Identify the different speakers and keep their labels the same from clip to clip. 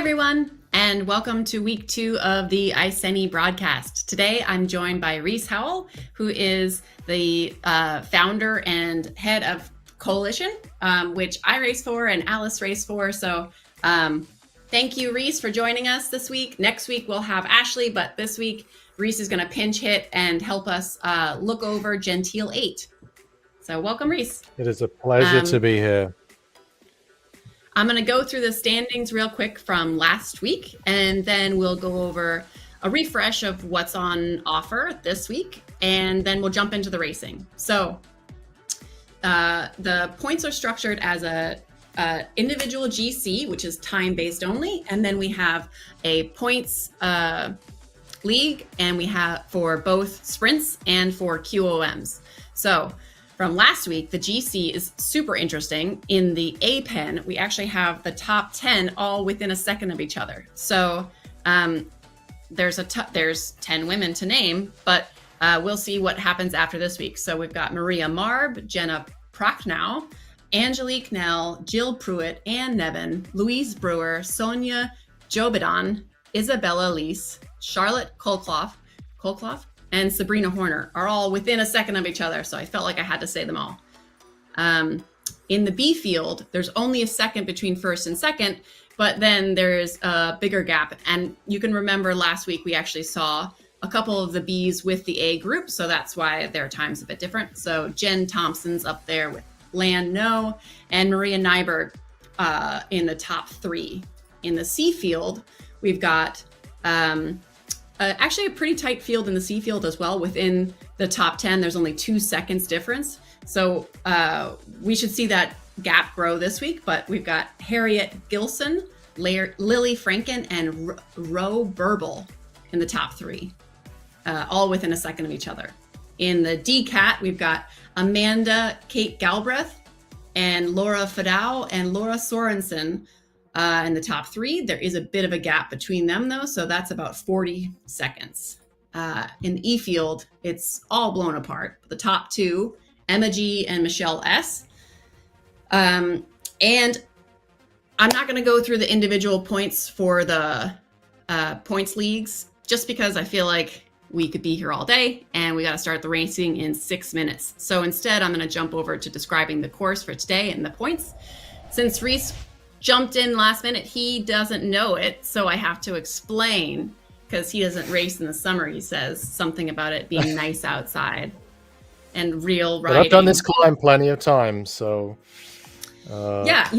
Speaker 1: everyone, and welcome to week 2 of the Iceni broadcast. Today, I'm joined by Reese Howell, who is the founder and head of Coalition, which I race for and Alice race for. So thank you, Reese, for joining us this week. Next week, we'll have Ashley, but this week, Reese is going to pinch hit and help us look over Gentile 8. So welcome, Reese.
Speaker 2: It is a pleasure to be here.
Speaker 1: I'm going to go through the standings real quick from last week, and then we'll go over a refresh of what's on offer this week, and then we'll jump into the racing. So the points are structured as a individual GC, which is time-based only, and then we have a points league, and we have for both sprints and for QOMs. So from last week, the GC is super interesting. In the A pen, we actually have the top 10 all within a second of each other. So there's 10 women to name, but we'll see what happens after this week. So we've got Maria Marb, Jenna Prochnow, Angelique Nell, Jill Pruitt, Ann Nevin, Louise Brewer, Sonia Jobidon, Isabella Leese, Charlotte Kolkloff, and Sabrina Horner are all within a second of each other. So I felt like I had to say them all. In the B field, there's only a second between first and second, but then there's a bigger gap. And you can remember last week, we actually saw a couple of the Bs with the A group. So that's why their time's a bit different. So Jen Thompson's up there with Lan No and Maria Nyberg in the top 3. In the C field, we've got actually a pretty tight field in the C field as well. Within the top 10, there's only 2 seconds difference. So we should see that gap grow this week, but we've got Harriet Gilson, Lily Franken, and Ro Burble in the top 3, all within a second of each other. In the D Cat, we've got Amanda Kate Galbraith and Laura Fadau and Laura Sorensen in the top 3. There is a bit of a gap between them, though, so that's about 40 seconds. In the E field, it's all blown apart. The top 2, Emma G and Michelle S. And I'm not going to go through the individual points for the points leagues, just because I feel like we could be here all day, and we got to start the racing in 6 minutes. So instead, I'm going to jump over to describing the course for today and the points. Since Reese jumped in last minute, he doesn't know it, so I have to explain, because he doesn't race in the summer. He says something about it being nice outside and real riding.
Speaker 2: But I've done this climb plenty of times, so
Speaker 1: yeah,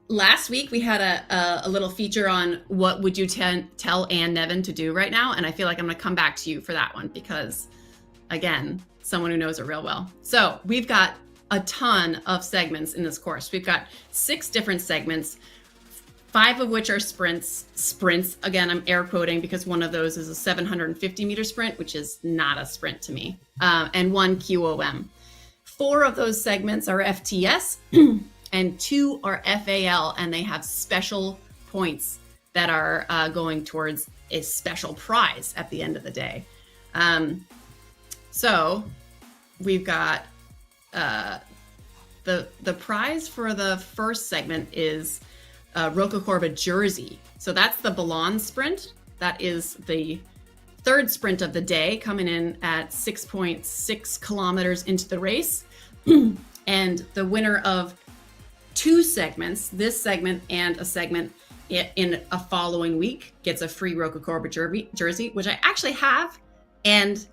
Speaker 1: last week we had a little feature on what would you tell Ann Nevin to do right now, and I feel like I'm going to come back to you for that one, because again, someone who knows it real well. So we've got a ton of segments in this course. We've got 6 different segments, 5 of which are sprints. Again, I'm air quoting because one of those is a 750 meter sprint, which is not a sprint to me, and 1 QOM. 4 of those segments are FTS and 2 are FAL, and they have special points that are going towards a special prize at the end of the day. So we've got the prize for the first segment is ROCACORBA jersey. So that's the Ballon sprint. That is the 3rd sprint of the day, coming in at 6.6 kilometers into the race. And the winner of 2 segments, this segment and a segment in a following week, gets a free ROCACORBA jersey, which I actually have, and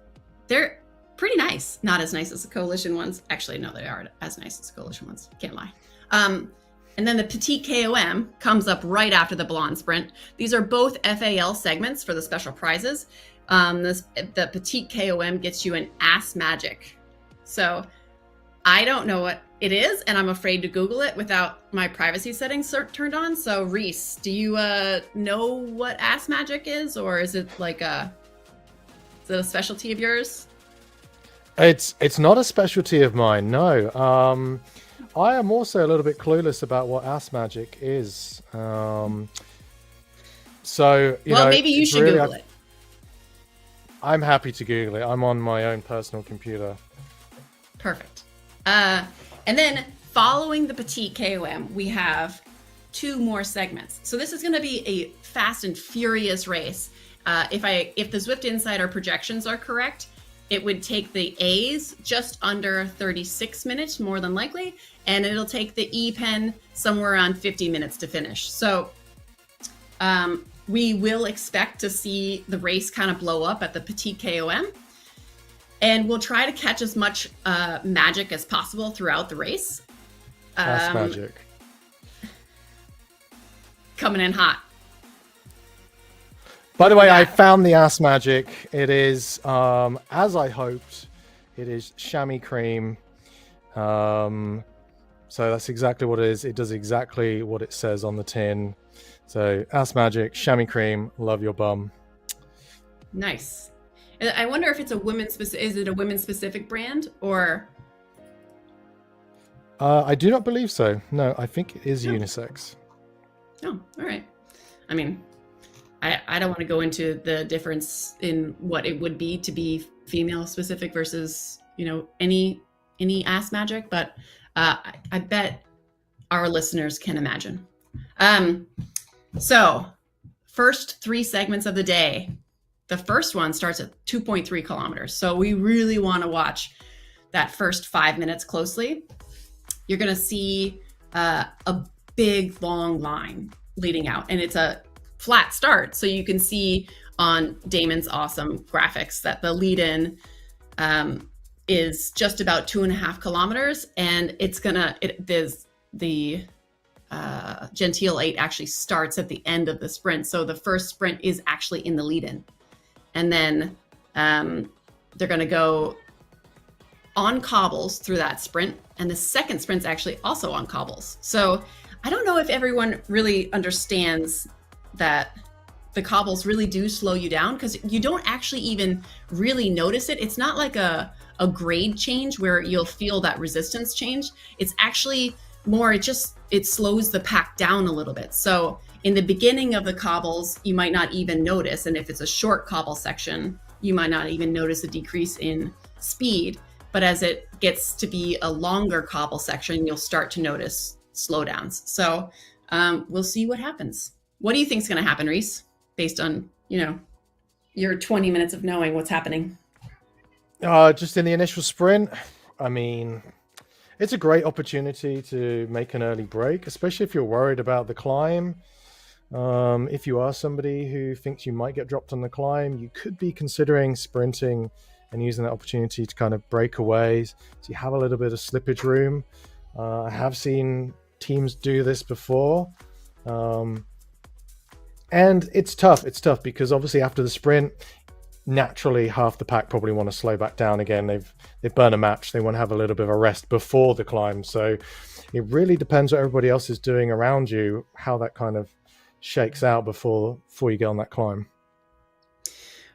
Speaker 1: they're pretty nice. Not as nice as the Coalition ones. Actually, no, they are as nice as the Coalition ones. Can't lie. And then the Petite KOM comes up right after the Ballon sprint. These are both FAL segments for the special prizes. The Petite KOM gets you an Ass Magic. So I don't know what it is, and I'm afraid to Google it without my privacy settings turned on. So Reese, do you know what Ass Magic is, or is it like is it a specialty of yours?
Speaker 2: It's not a specialty of mine, no. I am also a little bit clueless about what Ass Magic is. So
Speaker 1: maybe you should Google it.
Speaker 2: I'm happy to Google it. I'm on my own personal computer.
Speaker 1: Perfect. And then following the Petite KOM, we have 2 more segments. So this is going to be a fast and furious race. If the Zwift Insider projections are correct, it would take the A's just under 36 minutes, more than likely, and it'll take the E-Pen somewhere around 50 minutes to finish. So we will expect to see the race kind of blow up at the Petite KOM, and we'll try to catch as much magic as possible throughout the race.
Speaker 2: That's magic.
Speaker 1: Coming in hot.
Speaker 2: By the way, I found the ass magic. It is, as I hoped, it is chamois cream. So that's exactly what it is. It does exactly what it says on the tin. So ass magic, chamois cream, love your bum.
Speaker 1: Nice. I wonder if it's a women's specific. Is it a women's specific brand or?
Speaker 2: I do not believe so. No, I think it is unisex.
Speaker 1: Oh, all right. I mean, I don't want to go into the difference in what it would be to be female specific versus, any ass magic, but I bet our listeners can imagine. So first 3 segments of the day. The first one starts at 2.3 kilometers. So we really want to watch that first 5 minutes closely. You're going to see a big, long line leading out, and it's a flat start. So you can see on Damon's awesome graphics that the lead-in is just about 2.5 kilometers, and the Gentile 8 actually starts at the end of the sprint. So the first sprint is actually in the lead-in, and then they're going to go on cobbles through that sprint, and the second sprint's actually also on cobbles. So I don't know if everyone really understands that the cobbles really do slow you down, because you don't actually even really notice it. It's not like a grade change where you'll feel that resistance change. It's actually more, it slows the pack down a little bit. So in the beginning of the cobbles, you might not even notice. And if it's a short cobble section, you might not even notice a decrease in speed. But as it gets to be a longer cobble section, you'll start to notice slowdowns. So we'll see what happens. What do you think is going to happen, Reese, based on, your 20 minutes of knowing what's happening?
Speaker 2: Just in the initial sprint, I mean, it's a great opportunity to make an early break, especially if you're worried about the climb. If you are somebody who thinks you might get dropped on the climb, you could be considering sprinting and using that opportunity to kind of break away, so you have a little bit of slippage room. I have seen teams do this before. And it's tough because obviously after the sprint, naturally half the pack probably want to slow back down again. They've burned a match. They want to have a little bit of a rest before the climb. So it really depends what everybody else is doing around you, how that kind of shakes out before you get on that climb.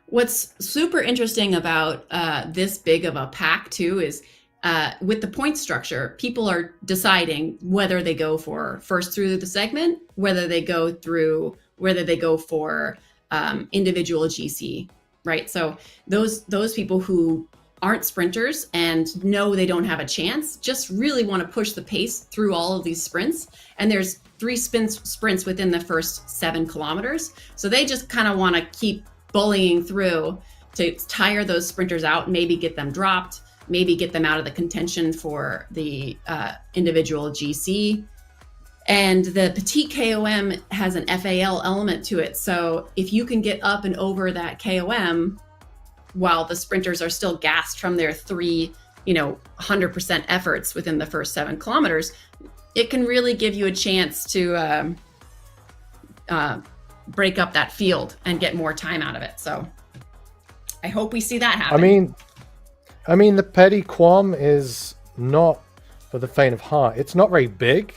Speaker 1: What's super interesting about this big of a pack too is with the point structure, people are deciding whether they go for first through the segment, whether they go for individual GC, right? So those people who aren't sprinters and know they don't have a chance just really want to push the pace through all of these sprints. And there's 3 sprints within the first 7 kilometers. So they just kind of want to keep bullying through to tire those sprinters out, maybe get them dropped, maybe get them out of the contention for the individual GC. And the Petite KOM has an FAL element to it. So if you can get up and over that KOM while the sprinters are still gassed from their 3, 100% efforts within the first 7 kilometers, it can really give you a chance to break up that field and get more time out of it. So I hope we see that happen.
Speaker 2: I mean, the Petit Quam is not for the faint of heart. It's not very big,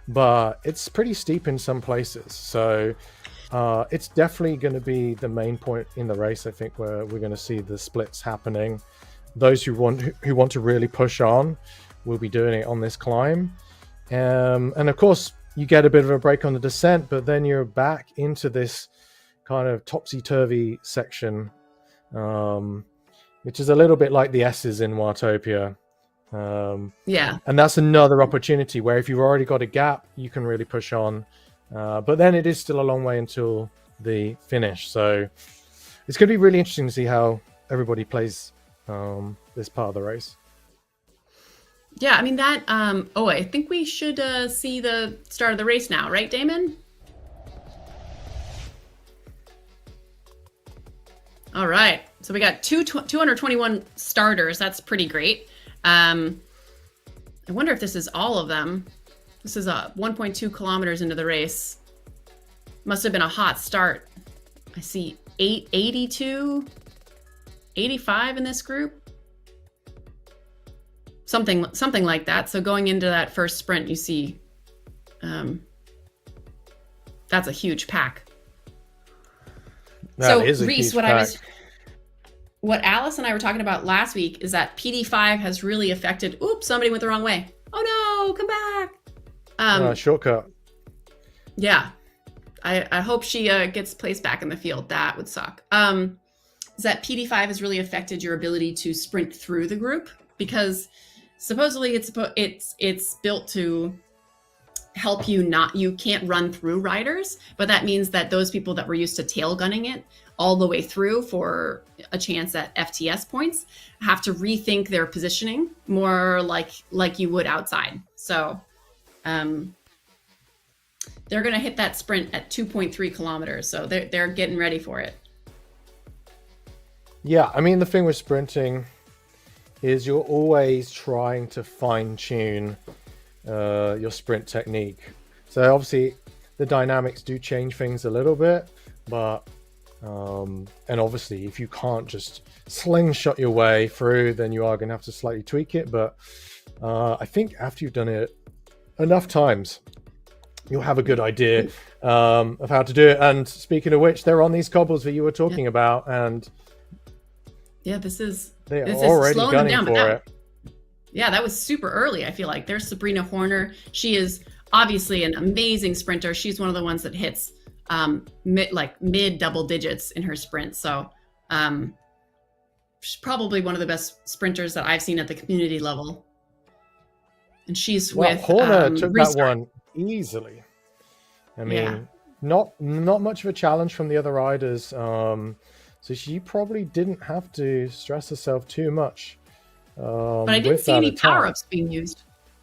Speaker 2: but it's pretty steep in some places. So it's definitely going to be the main point in the race, I think, where we're going to see the splits happening. Those who want to really push on will be doing it on this climb. And of course, you get a bit of a break on the descent, but then you're back into this kind of topsy-turvy section, which is a little bit like the S's in Watopia.
Speaker 1: Yeah.
Speaker 2: And that's another opportunity where if you've already got a gap, you can really push on. But then it is still a long way until the finish. So it's going to be really interesting to see how everybody plays this part of the race.
Speaker 1: Yeah, I mean that. I think we should see the start of the race now, right, Damon? All right. So we got 221 starters. That's pretty great. I wonder if this is all of them. This is 1.2 kilometers into the race. Must have been a hot start. I see 82, 85 in this group. Something like that. So going into that first sprint, you see that's a huge pack.
Speaker 2: That is a
Speaker 1: Reese,
Speaker 2: huge pack.
Speaker 1: What Alice and I were talking about last week is that PD5 has really affected. Oops, somebody went the wrong way. Oh no, come back.
Speaker 2: Shortcut.
Speaker 1: Yeah, I hope she gets placed back in the field. That would suck. Is that PD5 has really affected your ability to sprint through the group, because supposedly it's built to help you can't run through riders, but that means that those people that were used to tail gunning it all the way through for a chance at FTS points have to rethink their positioning more like you would outside. So they're going to hit that sprint at 2.3 kilometers. So they're getting ready for it.
Speaker 2: Yeah, I mean, the thing with sprinting is you're always trying to fine tune your sprint technique. So obviously the dynamics do change things a little bit, but and obviously if you can't just slingshot your way through, then you are going to have to slightly tweak it. But I think after you've done it enough times, you'll have a good idea of how to do it. And speaking of which, they're on these cobbles that you were talking about, and
Speaker 1: yeah, this is
Speaker 2: already gunning for it.
Speaker 1: Yeah, that was super early, I feel like. There's Sabrina Horner. She is obviously an amazing sprinter. She's one of the ones that hits mid double digits in her sprint. So she's probably one of the best sprinters that I've seen at the community level. And she's with
Speaker 2: Horner took
Speaker 1: Restart.
Speaker 2: that one easily. I mean, not much of a challenge from the other riders. So she probably didn't have to stress herself too much.
Speaker 1: But I didn't see any power-ups being used.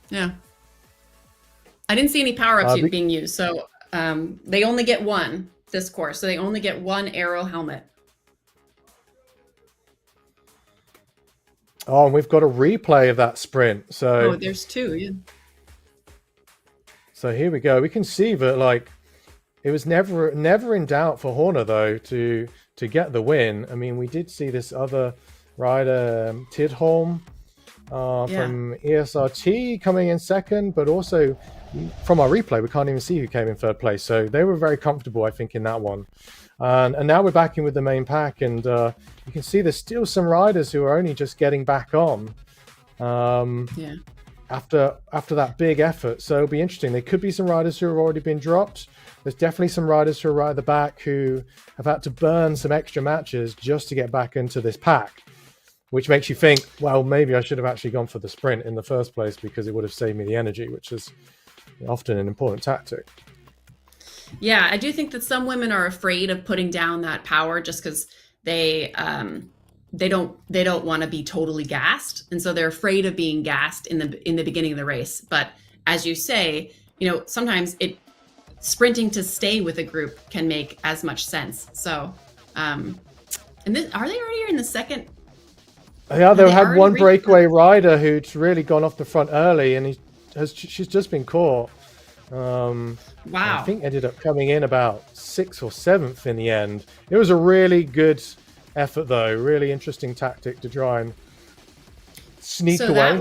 Speaker 1: Yeah. I didn't see any power-ups being used. So they only get one this course. So they only get one Aero helmet.
Speaker 2: Oh, and we've got a replay of that sprint. So
Speaker 1: there's two. Yeah.
Speaker 2: So here we go. We can see that it was never in doubt for Horner though to get the win. I mean, we did see this other rider, Tidholm from ESRT coming in second, but also from our replay, we can't even see who came in third place. So they were very comfortable, I think, in that one. And now we're back in with the main pack, and you can see there's still some riders who are only just getting back on after that big effort. So it'll be interesting. There could be some riders who have already been dropped. There's definitely some riders who are right at the back who have had to burn some extra matches just to get back into this pack, which makes you think, well, maybe I should have actually gone for the sprint in the first place because it would have saved me the energy, which is often an important tactic.
Speaker 1: Yeah, I do think that some women are afraid of putting down that power just because they don't want to be totally gassed, and so they're afraid of being gassed in the beginning of the race. But as you say, sometimes sprinting to stay with a group can make as much sense. So, are they already in the second?
Speaker 2: Yeah, they had one breakaway rider who's really gone off the front early, and she's just been caught.
Speaker 1: Wow.
Speaker 2: I think ended up coming in about 6th or 7th in the end. It was a really good effort, though. Really interesting tactic to try and sneak away.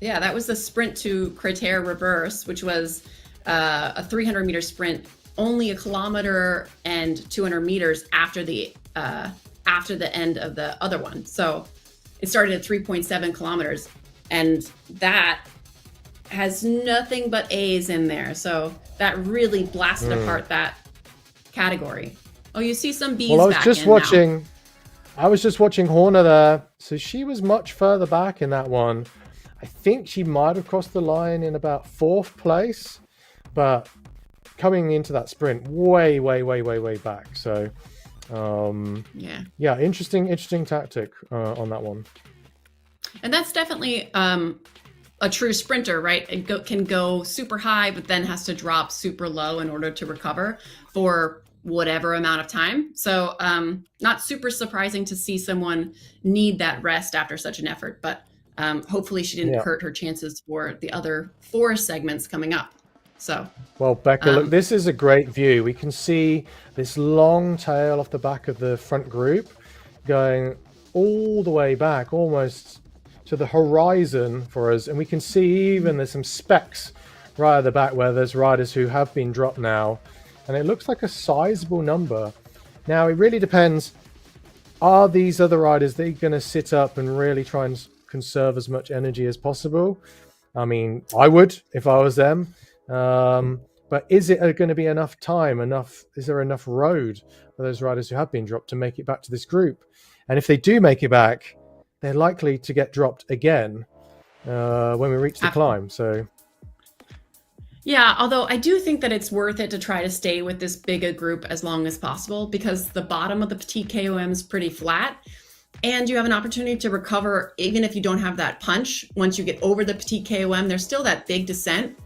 Speaker 1: That was the sprint to Crater Reverse, which was a 300-meter sprint, only 1 kilometer and 200 meters after the end of the other one. So it started at 3.7 kilometers, and that has nothing but A's in there. So that really blasted apart that category. Oh, you see some B's. Well, I
Speaker 2: was just watching Horner there. So she was much further back in that one. I think she might have crossed the line in about 4th place, but coming into that sprint way back. So yeah, interesting tactic on that one.
Speaker 1: And that's definitely a true sprinter, right? It can go super high, but then has to drop super low in order to recover for whatever amount of time. So not super surprising to see someone need that rest after such an effort, but hopefully she didn't hurt her chances for the other 4 segments coming up. So,
Speaker 2: well, Becca, look, this is a great view. We can see this long tail off the back of the front group going all the way back, almost to the horizon for us. And we can see even there's some specks right at the back where there's riders who have been dropped now. And it looks like a sizable number. Now, it really depends. Are these other riders, they're going to sit up and really try and conserve as much energy as possible? I mean, I would if I was them. But is it going to be enough time, is there enough road for those riders who have been dropped to make it back to this group? And if they do make it back, they're likely to get dropped again when we reach the climb. So
Speaker 1: yeah, although I do think that it's worth it to try to stay with this big a group as long as possible, because the bottom of the petite KOM is pretty flat, and you have an opportunity to recover even if you don't have that punch. Once you get over the petite KOM, there's still that big descent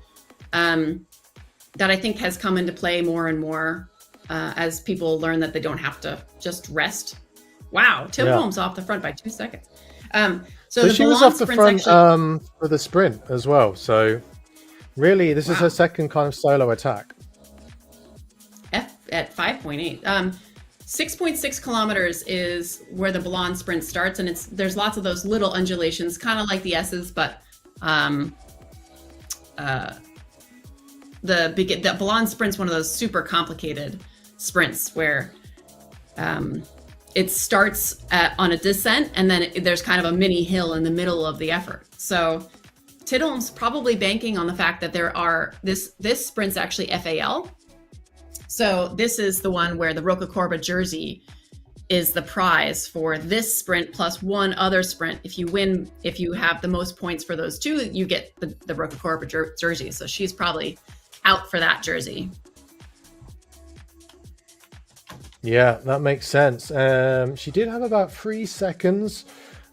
Speaker 1: that I think has come into play more and more as people learn that they don't have to just rest. Wow, Tim Holmes off the front by 2 seconds. So
Speaker 2: she was off the front for the sprint as well. So really, this is her second kind of solo attack.
Speaker 1: At 5.8. 6.6 kilometers is where the blonde sprint starts, and there's lots of those little undulations, kind of like the S's, but the blonde sprint's one of those super complicated sprints where it starts on a descent, and then there's kind of a mini hill in the middle of the effort. So Tidholm's probably banking on the fact that this sprint's actually FAL. So this is the one where the ROCACORBA jersey is the prize for this sprint plus one other sprint. If you have the most points for those 2, you get the ROCACORBA jersey. So she's probably out for that jersey.
Speaker 2: Yeah, that makes sense. She did have about 3 seconds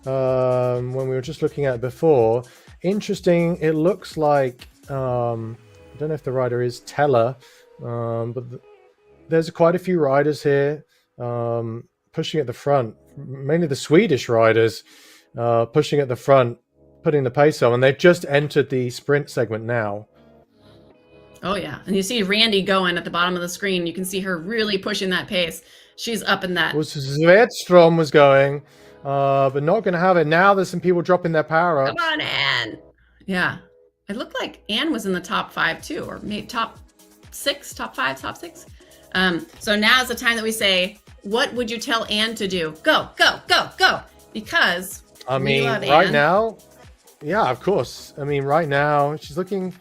Speaker 2: when we were just looking at it before. Interesting. It looks like, I don't know if the rider is Teller, but there's quite a few riders here pushing at the front, mainly the Swedish riders pushing at the front, putting the pace on, and they've just entered the sprint segment now.
Speaker 1: Oh yeah, and you see Randy going at the bottom of the screen. You can see her really pushing that pace. She's up in that.
Speaker 2: Well, Svedstrom was going, but not going to have it. Now there's some people dropping their power ups.
Speaker 1: Come on, Anne. Yeah, it looked like Anne was in the top 5 too, or maybe top 6, top 5, top 6. So now is the time that we say, what would you tell Anne to do? Go, go, go, go. Because
Speaker 2: I mean, right now, yeah, of course. I mean, right now she's looking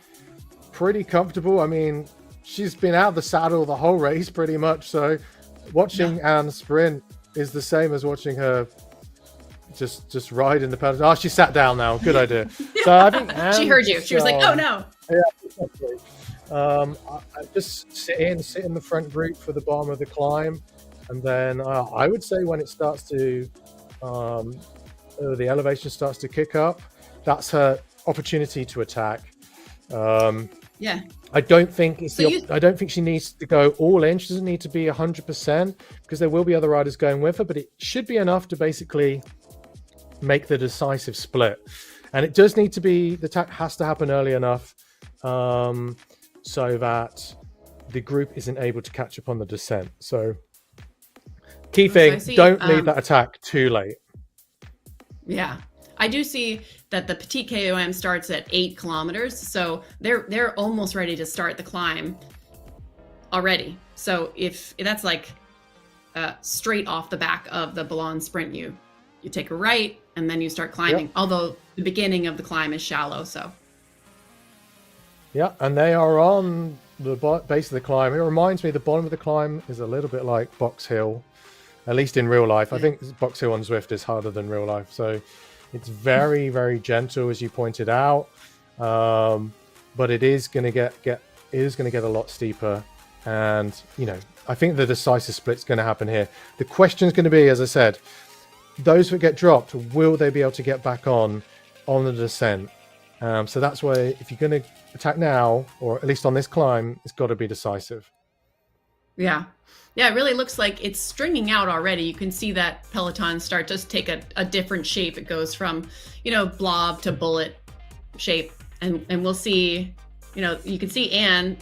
Speaker 2: pretty comfortable. I mean, she's been out of the saddle the whole race pretty much. So watching Anne sprint is the same as watching her just ride in the pedal. Oh, she sat down now. Good idea. So I think Anne,
Speaker 1: she heard you. She was like, "Oh no."
Speaker 2: Yeah, exactly. I just sit in the front group for the bottom of the climb, and then I would say when it starts to the elevation starts to kick up, that's her opportunity to attack.
Speaker 1: Yeah.
Speaker 2: I don't think I don't think she needs to go all in. She doesn't need to be 100% because there will be other riders going with her, but it should be enough to basically make the decisive split. And it does need to be, the attack has to happen early enough so that the group isn't able to catch up on the descent. So key thing, don't leave that attack too late.
Speaker 1: Yeah. I do see that the petite KOM starts at 8 kilometers, so they're almost ready to start the climb already. So if that's like straight off the back of the blonde sprint, you take a right and then you start climbing. Yep. Although the beginning of the climb is shallow, so.
Speaker 2: Yeah, and they are on the base of the climb. It reminds me the bottom of the climb is a little bit like Box Hill, at least in real life. I think Box Hill on Zwift is harder than real life, so. It's very, very gentle, as you pointed out, but it is going to get a lot steeper. And I think the decisive split's going to happen here. The question is going to be, as I said, those that get dropped, will they be able to get back on the descent? So that's why, if you're going to attack now, or at least on this climb, it's got to be decisive.
Speaker 1: Yeah. Yeah, it really looks like it's stringing out already. You can see that peloton start to take a different shape. It goes from, blob to bullet shape. And we'll see, you can see Anne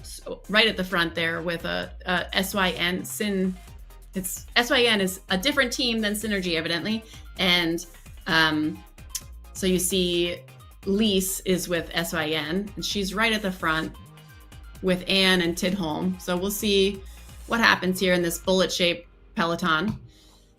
Speaker 1: right at the front there with a SYN. SYN is a different team than Synergy, evidently. And so you see Lise is with SYN, and she's right at the front with Anne and Tidholm. So we'll see what happens here in this bullet-shaped peloton.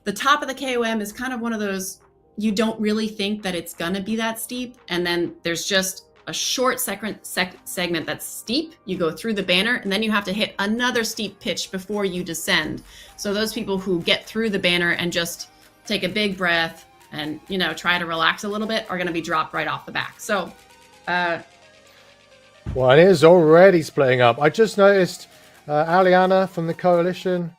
Speaker 1: The top of the KOM is kind of one of those, you don't really think that it's gonna be that steep, and then there's just a short segment that's steep. You go through the banner, and then you have to hit another steep pitch before you descend. So those people who get through the banner and just take a big breath and try to relax a little bit are gonna be dropped right off the back. So
Speaker 2: well, it is already splitting up. I just noticed Aliana from the coalition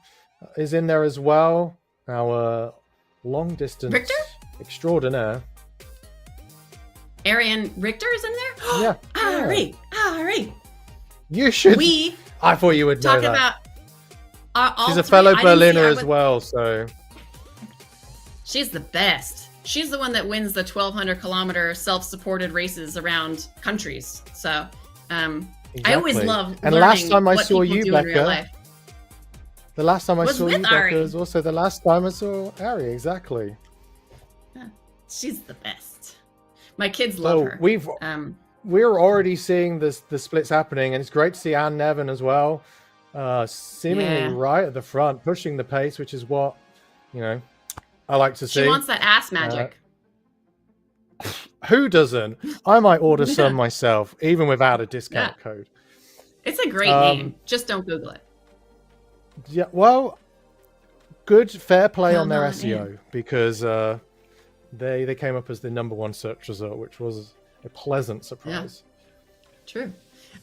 Speaker 2: is in there as well. Our long distance
Speaker 1: Richter?
Speaker 2: extraordinaire.
Speaker 1: Arian Richter is in there?
Speaker 2: Yeah.
Speaker 1: All right.
Speaker 2: You should. I thought you would know
Speaker 1: talk
Speaker 2: that.
Speaker 1: About
Speaker 2: she's a fellow Berliner as well, so.
Speaker 1: She's the best. She's the one that wins the 1,200 kilometer self-supported races around countries. So,
Speaker 2: Exactly.
Speaker 1: I always love
Speaker 2: and
Speaker 1: learning
Speaker 2: last time I
Speaker 1: what
Speaker 2: saw
Speaker 1: people
Speaker 2: you,
Speaker 1: do in real
Speaker 2: Becca,
Speaker 1: life.
Speaker 2: the last time I
Speaker 1: Was
Speaker 2: saw
Speaker 1: with
Speaker 2: you, Becca,
Speaker 1: Ari.
Speaker 2: was also the last time I saw Ari. Exactly.
Speaker 1: Yeah, she's the best. My kids love her.
Speaker 2: We're already seeing the splits happening, and it's great to see Anne Nevin as well, seemingly right at the front, pushing the pace, which is what I like to see.
Speaker 1: She wants that ass magic.
Speaker 2: Who doesn't? I might order some myself, even without a discount code.
Speaker 1: It's a great name. Just don't Google it.
Speaker 2: Yeah, well, good, fair play on their SEO, because they came up as the #1 search result, which was a pleasant surprise.
Speaker 1: Yeah. True.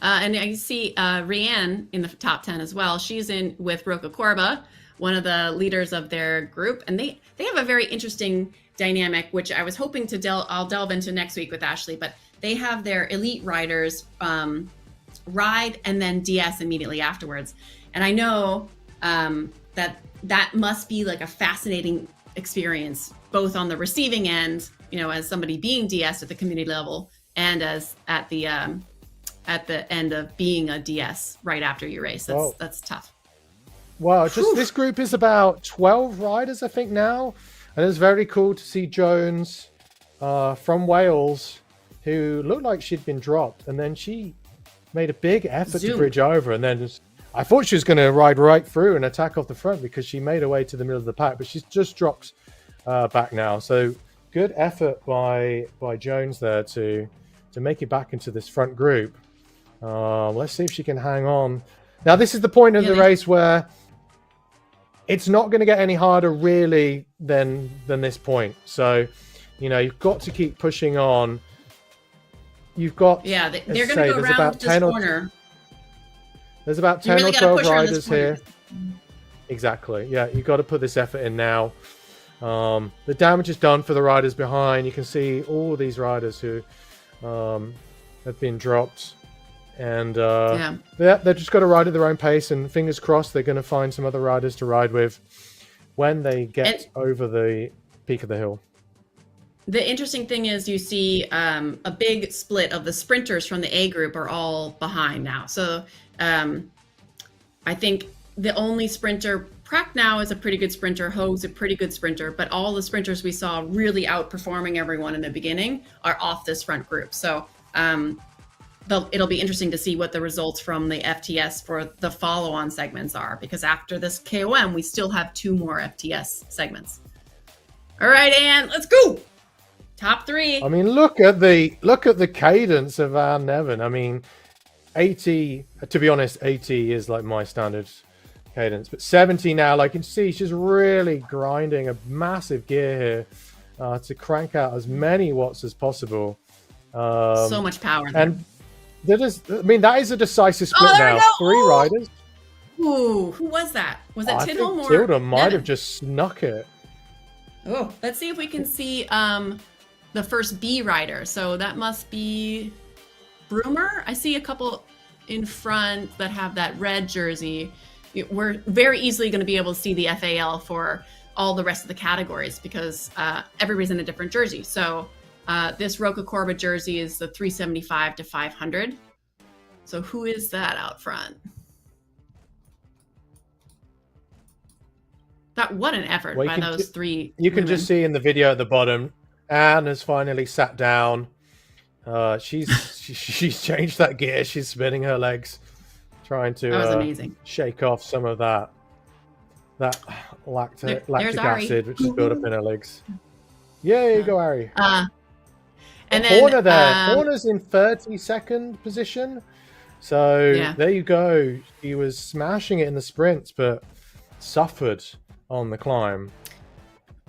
Speaker 1: And I see Rianne in the top 10 as well. She's in with ROCACORBA, one of the leaders of their group, and they have a very interesting dynamic, which I was hoping to I'll delve into next week with Ashley. But they have their elite riders ride and then DS immediately afterwards, and I know that must be like a fascinating experience, both on the receiving end, as somebody being DS at the community level, and as at the end of being a DS right after your race. That's tough.
Speaker 2: Wow, this group is about 12 riders, I think, now. And it's very cool to see Jones from Wales, who looked like she'd been dropped. And then she made a big effort to bridge over. And then I thought she was going to ride right through and attack off the front, because she made her way to the middle of the pack. But she's just dropped back now. So good effort by Jones there to make it back into this front group. Let's see if she can hang on. Now, this is the point of the race where it's not going to get any harder, really, than this point. So, you've got to keep pushing on. You've got...
Speaker 1: Yeah, they're going to go around this corner.
Speaker 2: There's about 10 or 12 riders here. Exactly. Yeah, you've got to put this effort in now. The damage is done for the riders behind. You can see all of these riders who have been dropped. And they've just got to ride at their own pace, and fingers crossed they're going to find some other riders to ride with when they get over the peak of the hill.
Speaker 1: The interesting thing is you see a big split of the sprinters from the A group are all behind now. So I think the only sprinter, Prak now is a pretty good sprinter, Hoag's a pretty good sprinter, but all the sprinters we saw really outperforming everyone in the beginning are off this front group. So it'll be interesting to see what the results from the FTS for the follow-on segments are, because after this KOM, we still have 2 more FTS segments. All right, Anne, let's go. Top 3.
Speaker 2: I mean, look at the cadence of Anne Nevin. I mean, 80. To be honest, 80 is like my standard cadence, but 70 now. Like you can see, she's really grinding a massive gear here. to crank out as many watts as possible.
Speaker 1: So much power in there.
Speaker 2: And that is a decisive split now. 3 riders.
Speaker 1: Ooh, who was that? Was it Tidholm or
Speaker 2: Tilda might
Speaker 1: Nevin?
Speaker 2: have just snuck it.
Speaker 1: Oh, let's see if we can see the first B rider. So that must be Broomer. I see a couple in front that have that red jersey. We're very easily going to be able to see the FAL for all the rest of the categories because everybody's in a different jersey. So this ROCACORBA jersey is the 375 to 500. So who is that out front? What an effort by those 3
Speaker 2: You can
Speaker 1: women.
Speaker 2: just see in the video at the bottom, Anne has finally sat down. She's changed that gear. She's spinning her legs, trying to shake off some of that lactic acid which is built up in her legs. Yay, go Ari.
Speaker 1: And then
Speaker 2: Horner there. Horner's in 32nd position. So there you go. He was smashing it in the sprints, but suffered on the climb.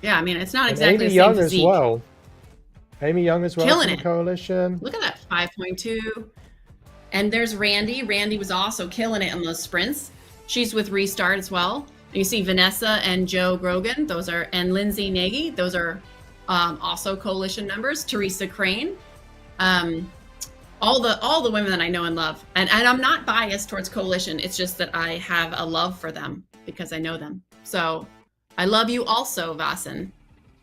Speaker 1: Yeah, I mean, it's not exactly
Speaker 2: Amy
Speaker 1: the same
Speaker 2: Young
Speaker 1: physique.
Speaker 2: as well. Amy Young as well.
Speaker 1: Killing
Speaker 2: from
Speaker 1: it.
Speaker 2: the coalition.
Speaker 1: Look at that 5.2. And there's Randy. Randy was also killing it on those sprints. She's with Restart as well. You see Vanessa and Joe Grogan. And Lindsay Nagy. Those are also coalition members. Teresa Crane. All the women that I know and love. And I'm not biased towards coalition. It's just that I have a love for them because I know them. So I love you also, Vasen,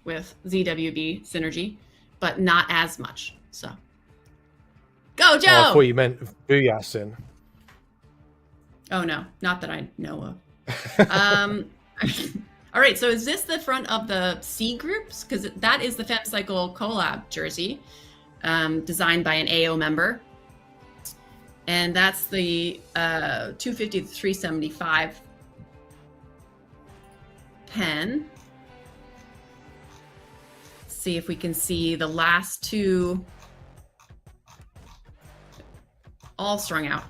Speaker 1: with ZWB Synergy, but not as much. So go, Joe!
Speaker 2: I thought you meant Buyasin.
Speaker 1: Oh, no, not that I know of. All right, so is this the front of the C groups? Because that is the Femme Cycle Collab jersey, designed by an AO member. And that's the 250 to 375 pen. Let's see if we can see the last 2 all strung out.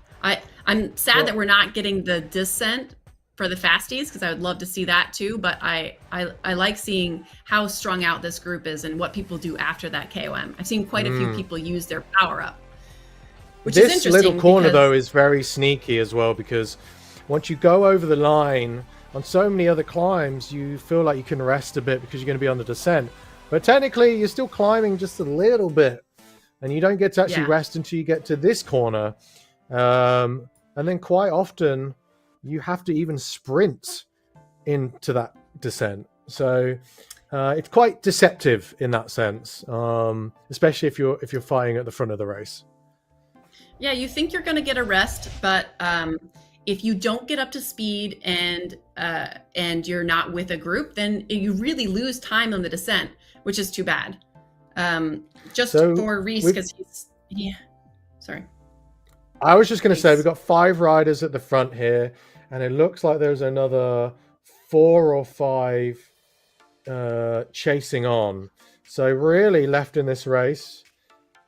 Speaker 1: I'm sad that we're not getting the descent for the fasties because I would love to see that too, but I like seeing how strung out this group is and what people do after that KOM. I've seen quite a few people use their power up, which is interesting.
Speaker 2: This little corner though is very sneaky as well, because once you go over the line on so many other climbs, you feel like you can rest a bit because you're going to be on the descent. But technically, you're still climbing just a little bit, and you don't get to actually rest until you get to this corner. And then quite often, you have to even sprint into that descent. So it's quite deceptive in that sense, especially if you're fighting at the front of the race.
Speaker 1: Yeah, you think you're going to get a rest, but if you don't get up to speed and you're not with a group, then you really lose time on the descent, which is too bad. Just for Reese, because sorry.
Speaker 2: I was just going to say, we've got 5 riders at the front here, and it looks like there's another 4 or 5 chasing on. So really left in this race,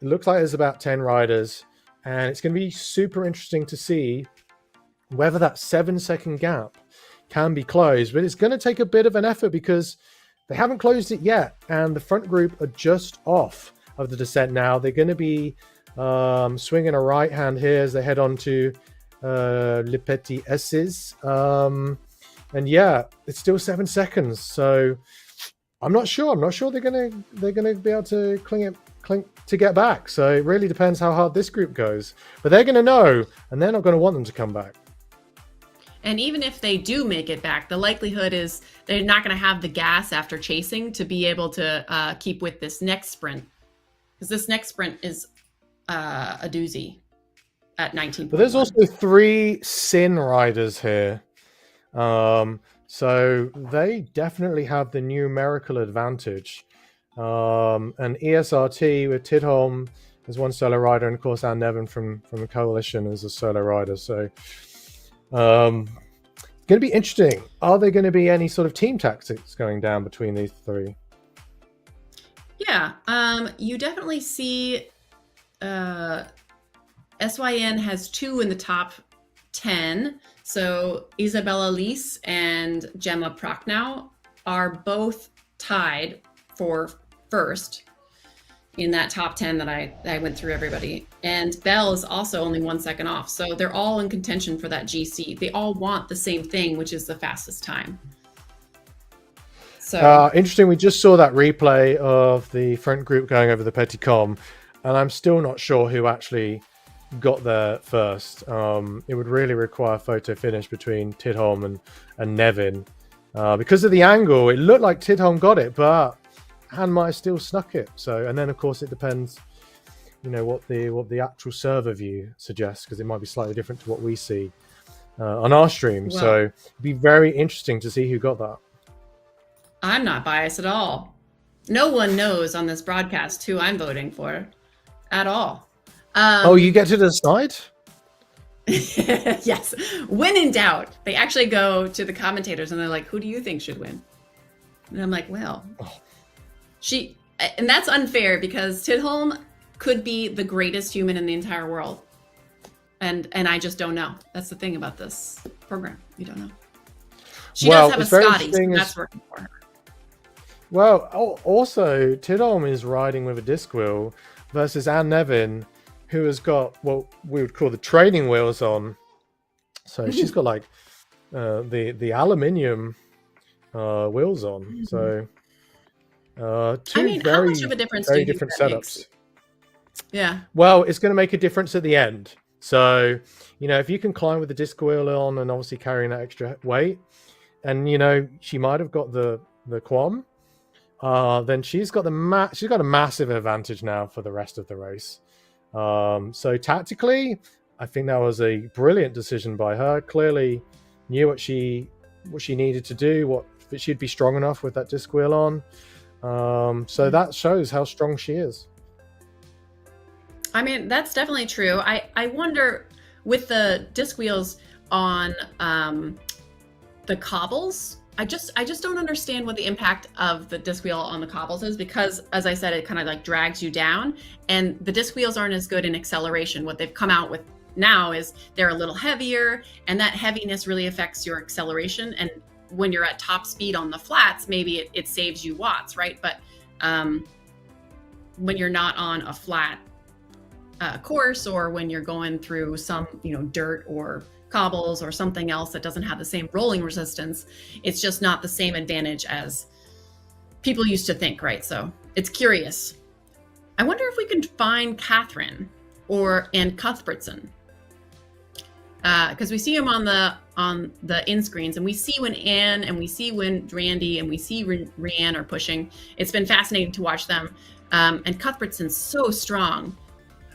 Speaker 2: it looks like there's about 10 riders, and it's going to be super interesting to see whether that 7-second gap can be closed. But it's going to take a bit of an effort because they haven't closed it yet, and the front group are just off of the descent now. They're going to be swinging a right hand here as they head on to Le Petit S's. And yeah, it's still 7 seconds. So I'm not sure. I'm not sure they're gonna be able to clink to get back. So it really depends how hard this group goes. But they're gonna know, and they're not gonna want them to come back.
Speaker 1: And even if they do make it back, the likelihood is they're not going to have the gas after chasing to be able to keep with this next sprint. Because this next sprint is a doozy at 19.
Speaker 2: But there's also 3 Sin riders here. So they definitely have the numerical advantage. And ESRT with Tidholm as one solo rider, and of course Anne Nevin from the coalition as a solo rider. So going to be interesting. Are there going to be any sort of team tactics going down between these 3?
Speaker 1: Yeah, you definitely see SYN has 2 in the top 10. So Isabella Lees and Gemma Prochnow are both tied for first in that top 10 that I went through everybody. And Bell is also only 1 second off. So they're all in contention for that GC. They all want the same thing, which is the fastest time. So
Speaker 2: interesting. We just saw that replay of the front group going over the Petit Com, and I'm still not sure who actually got there first. It would really require a photo finish between Tidholm and Nevin. Because of the angle, it looked like Tidholm got it, but Han might have still snuck it. So, and then of course it depends, what the actual server view suggests, because it might be slightly different to what we see on our stream.
Speaker 1: Well,
Speaker 2: so it'd be very interesting to see who got that.
Speaker 1: I'm not biased at all. No one knows on this broadcast who I'm voting for at all.
Speaker 2: You get to decide?
Speaker 1: Yes. When in doubt, they actually go to the commentators and they're like, who do you think should win? And I'm like, well, and that's unfair because Tidholm could be the greatest human in the entire world. And I just don't know. That's the thing about this program. You don't know. She does have a Scotty, so that's working for her.
Speaker 2: Well, also, Tidholm is riding with a disc wheel versus Anne Nevin, who has got what we would call the training wheels on. So she's got like the aluminium wheels on. So two
Speaker 1: how much of a difference
Speaker 2: very
Speaker 1: do you think
Speaker 2: different
Speaker 1: that
Speaker 2: setups.
Speaker 1: makes? Yeah.
Speaker 2: Well, it's going to make a difference at the end. So, if you can climb with the disc wheel on and obviously carrying that extra weight, and she might have got the Quam, then she's got a massive advantage now for the rest of the race. So tactically, I think that was a brilliant decision by her. Clearly knew what she needed to do, that she'd be strong enough with that disc wheel on. So that shows how strong she is.
Speaker 1: I mean, that's definitely true. I wonder with the disc wheels on the cobbles, I just don't understand what the impact of the disc wheel on the cobbles is, because as I said, it kind of like drags you down, and the disc wheels aren't as good in acceleration. What they've come out with now is they're a little heavier, and that heaviness really affects your acceleration. And when you're at top speed on the flats, maybe it saves you watts, right? But when you're not on a flat course, or when you're going through some dirt or cobbles or something else that doesn't have the same rolling resistance, it's just not the same advantage as people used to think, right? So it's curious. I wonder if we can find Catherine and Cuthbertson, because we see them on the in screens, and we see when Anne and we see when Randy and we see Rianne are pushing. It's been fascinating to watch them, and Cuthbertson's so strong.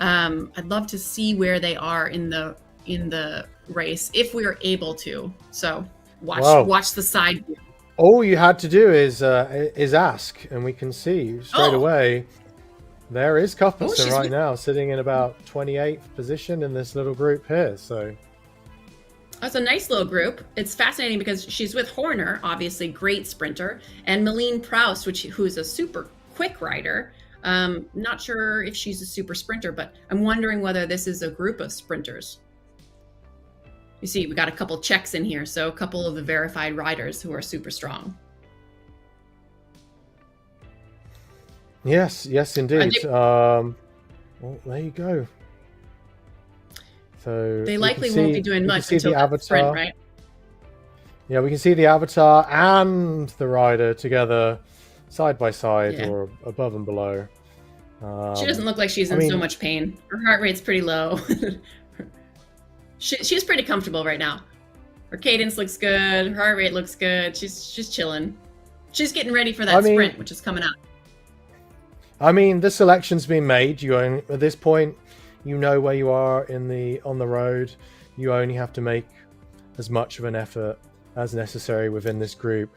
Speaker 1: I'd love to see where they are in the race if we are able to. So watch the side view.
Speaker 2: All you had to do is ask, and we can see straight away. There is Cuthbertson right now, sitting in about 28th position in this little group here. So
Speaker 1: that's a nice little group. It's fascinating because she's with Horner, obviously great sprinter, and Malene Proust, who's a super quick rider. Not sure if she's a super sprinter, but I'm wondering whether this is a group of sprinters. You see, we got a couple checks in here, so a couple of the verified riders who are super strong.
Speaker 2: Yes, indeed. Well, there you go. So
Speaker 1: they likely won't be doing much until
Speaker 2: the avatar
Speaker 1: sprint, right?
Speaker 2: Yeah, we can see the avatar and the rider together, side by side, or above and below.
Speaker 1: She doesn't look like she's in so much pain. Her heart rate's pretty low. She's pretty comfortable right now. Her cadence looks good. Her heart rate looks good. She's chilling. She's getting ready for that sprint, which is coming up.
Speaker 2: I mean, the selection's been made. At this point, you know where you are on the road. You only have to make as much of an effort as necessary within this group.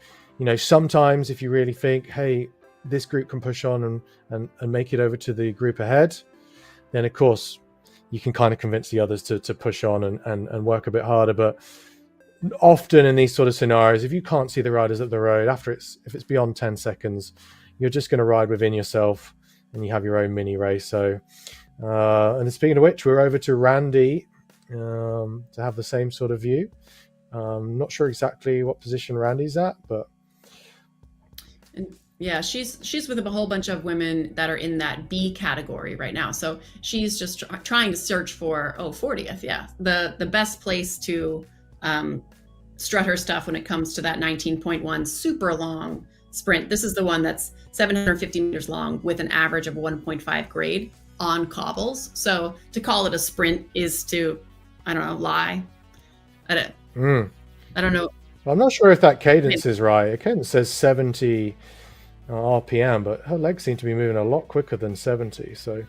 Speaker 2: Sometimes if you really think, hey, this group can push on and make it over to the group ahead, then of course you can kind of convince the others to push on and work a bit harder. But often in these sort of scenarios, if you can't see the riders up the road, if it's beyond 10 seconds, you're just going to ride within yourself and you have your own mini race. So, and speaking of which, we're over to Randy to have the same sort of view. Not sure exactly what position Randy's at, but
Speaker 1: Yeah, she's with a whole bunch of women that are in that B category right now. So she's just trying to search for 40th. Yeah, the best place to strut her stuff when it comes to that 19.1 super long sprint. This is the one that's 750 meters long with an average of 1.5 grade on cobbles. So to call it a sprint is to, I don't know, lie. I don't know.
Speaker 2: I'm not sure if that cadence is right. It kind of says 70 RPM, but her legs seem to be moving a lot quicker than 70. So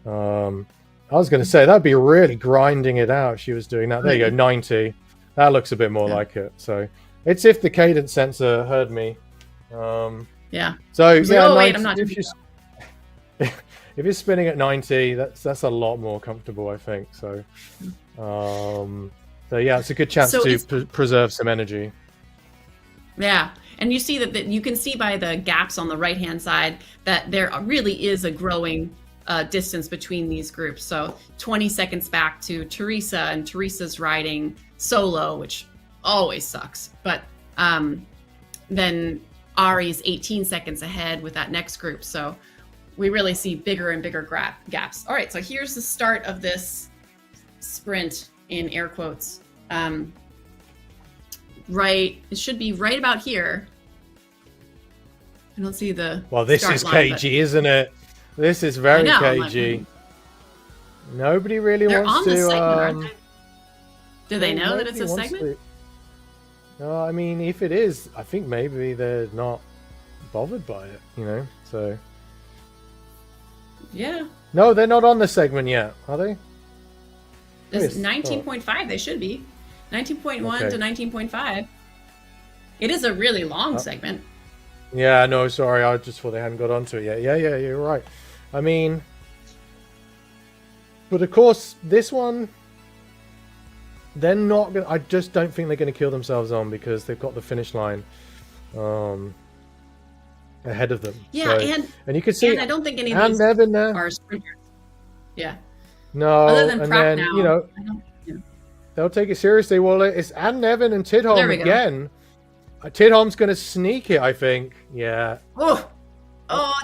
Speaker 2: I was going to say that'd be really grinding it out if she was doing that. There you go, 90. That looks a bit more like it. So it's if the cadence sensor heard me.
Speaker 1: Yeah.
Speaker 2: So
Speaker 1: yeah,
Speaker 2: like, 90,
Speaker 1: wait, I'm not
Speaker 2: if you're spinning at 90, that's a lot more comfortable, I think. So so yeah, it's a good chance to preserve some energy.
Speaker 1: Yeah, and you see that you can see by the gaps on the right-hand side that there really is a growing distance between these groups. So 20 seconds back to Teresa, and Teresa's riding solo, which always sucks. But then Ari's 18 seconds ahead with that next group. So we really see bigger and bigger gaps. All right, so here's the start of this sprint in air quotes. Right, it should be right about here. I don't see the
Speaker 2: this is cagey, isn't it? This is very cagey. Nobody really wants to.
Speaker 1: They're on the segment, aren't they? Do they know that it's a segment?
Speaker 2: No, I mean, if it is, I think maybe they're not bothered by it, you know. So.
Speaker 1: Yeah.
Speaker 2: No, they're not on the segment yet, are they?
Speaker 1: It's 19.5. They should be 19.1 to 19.5. It is a really long segment.
Speaker 2: Yeah, no, sorry, I just thought they hadn't got onto it yet. Yeah, you're right. I mean, but of course, this one, they're not gonna. I just don't think they're going to kill themselves on because they've got the finish line ahead of them.
Speaker 1: Yeah,
Speaker 2: so, and you can see,
Speaker 1: and I don't think any of these are sprinters. Yeah.
Speaker 2: No,
Speaker 1: other than
Speaker 2: and
Speaker 1: Pratt
Speaker 2: then
Speaker 1: now,
Speaker 2: they'll take it seriously. Well, it's Anne Nevin and Tidholm again. Tidholm's going to sneak it, I think. Yeah.
Speaker 1: Oh,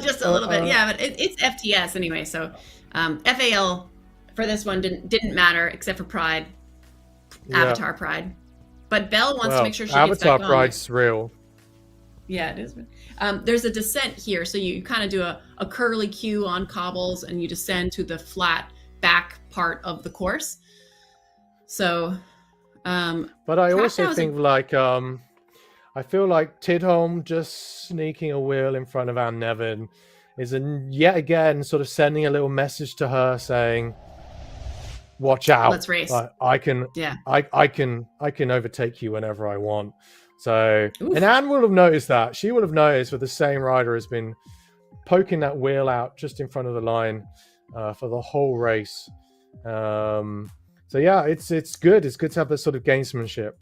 Speaker 1: just a little bit. Yeah, but it's FTS anyway. So FAL for this one didn't matter except for Pride, Avatar Pride. But Belle wants to make sure she gets back on.
Speaker 2: Avatar Pride's real.
Speaker 1: Yeah, it is. There's a descent here, so you kind of do a curly Q on cobbles, and you descend to the flat back part of the course. So,
Speaker 2: but I also think I feel like Tidholm just sneaking a wheel in front of Anne Nevin is yet again sort of sending a little message to her saying, "Watch out!
Speaker 1: Let's race.
Speaker 2: I can overtake you whenever I want." So, and Anne will have noticed that. She will have noticed that the same rider has been poking that wheel out just in front of the line for the whole race. So yeah, it's good. It's good to have this sort of gamesmanship.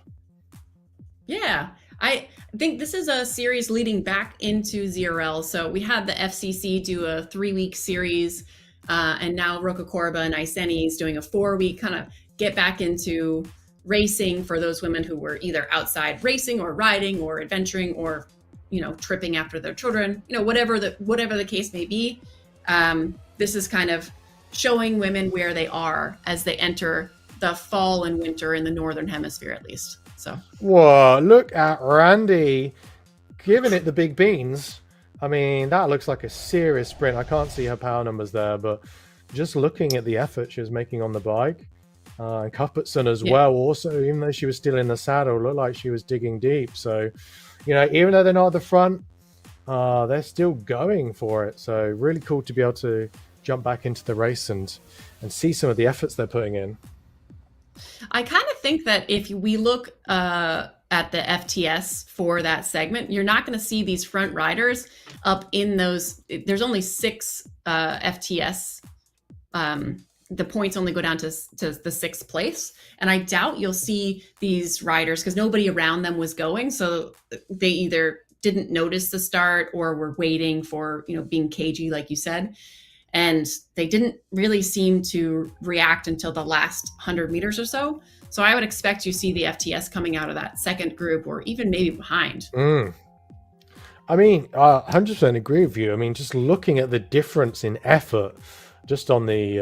Speaker 1: Yeah, I think this is a series leading back into ZRL. So we had the FCC do a 3-week series, and now ROCACORBA and Iceni is doing a 4-week kind of get back into racing for those women who were either outside racing or riding or adventuring or, tripping after their children, whatever the case may be. This is kind of showing women where they are as they enter the fall and winter in the Northern Hemisphere, at least. So.
Speaker 2: Whoa, look at Randy giving it the big beans. I mean, that looks like a serious sprint. I can't see her power numbers there, but just looking at the effort she was making on the bike, and Cuthbertson as well, also, even though she was still in the saddle, looked like she was digging deep. So, even though they're not at the front, they're still going for it. So really cool to be able to jump back into the race and see some of the efforts they're putting in.
Speaker 1: I kind of think that if we look at the FTS for that segment, you're not going to see these front riders up in those. There's only 6 FTS. The points only go down to the 6th place. And I doubt you'll see these riders because nobody around them was going. So they either didn't notice the start or were waiting for, being cagey, like you said. And they didn't really seem to react until the last 100 meters or so. So I would expect you see the FTS coming out of that second group or even maybe behind.
Speaker 2: I mean, 100% agree with you. I mean, just looking at the difference in effort, just on the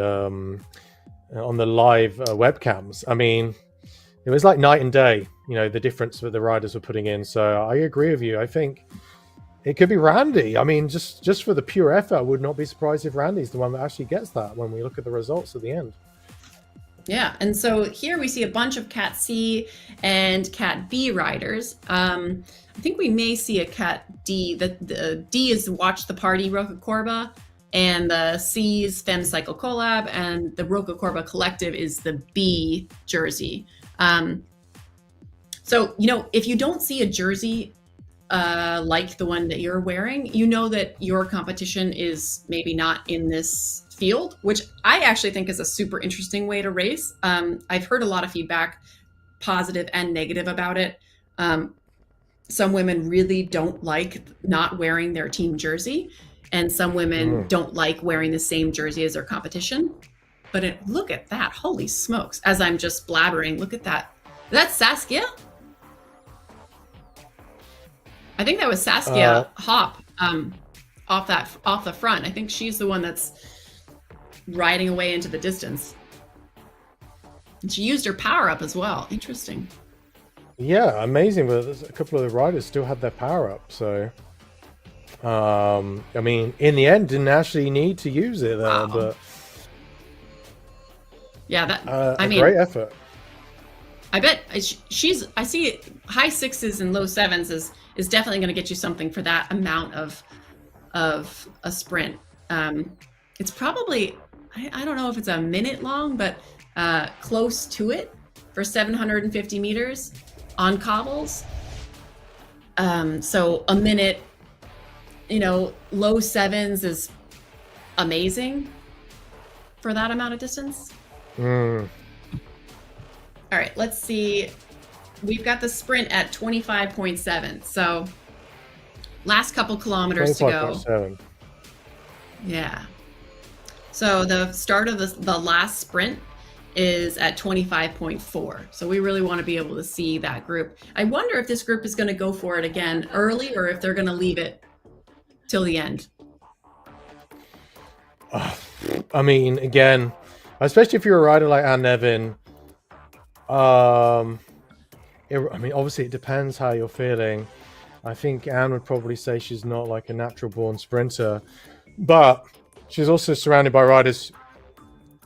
Speaker 2: live webcams. I mean, it was like night and day. You know, the difference that the riders were putting in. So I agree with you. I think it could be Randy. I mean, just for the pure effort, I would not be surprised if Randy's the one that actually gets that when we look at the results at the end.
Speaker 1: Yeah, and so here we see a bunch of Cat C and Cat B riders. I think we may see a Cat D. The D is Watch the Party ROCACORBA, and the C is Femme Cycle Collab, and the ROCACORBA Collective is the B jersey. So, you know, if you don't see a jersey like the one that you're wearing, you know that your competition is maybe not in this field, which I actually think is a super interesting way to race. I've heard a lot of feedback, positive and negative, about it. Some women really don't like not wearing their team jersey, and some women don't like wearing the same jersey as their competition. But look at that. Holy smokes. As I'm just blabbering, look at that. That's Saskia? I think that was Saskia Hop off the front. I think she's the one that's riding away into the distance. And she used her power up as well. Interesting. Yeah,
Speaker 2: amazing. But a couple of the riders still had their power up. So, I mean, in the end, didn't actually need to use it there. Wow. But
Speaker 1: yeah, that I mean,
Speaker 2: great effort.
Speaker 1: I bet I see high sixes and low sevens is definitely going to get you something for that amount of a sprint. It's probably, I don't know if it's a minute long, but close to it for 750 meters on cobbles. So a minute, you know, low sevens is amazing for that amount of distance. All right, let's see. We've got the sprint at 25.7. So last couple kilometers to go. Yeah. So the start of the last sprint is at 25.4. So we really want to be able to see that group. I wonder if this group is going to go for it again early, or if they're going to leave it till the end.
Speaker 2: I mean, again, especially if you're a rider like Anne Nevin, I mean, obviously it depends how you're feeling. I think Anne would probably say she's not like a natural born sprinter, but she's also surrounded by riders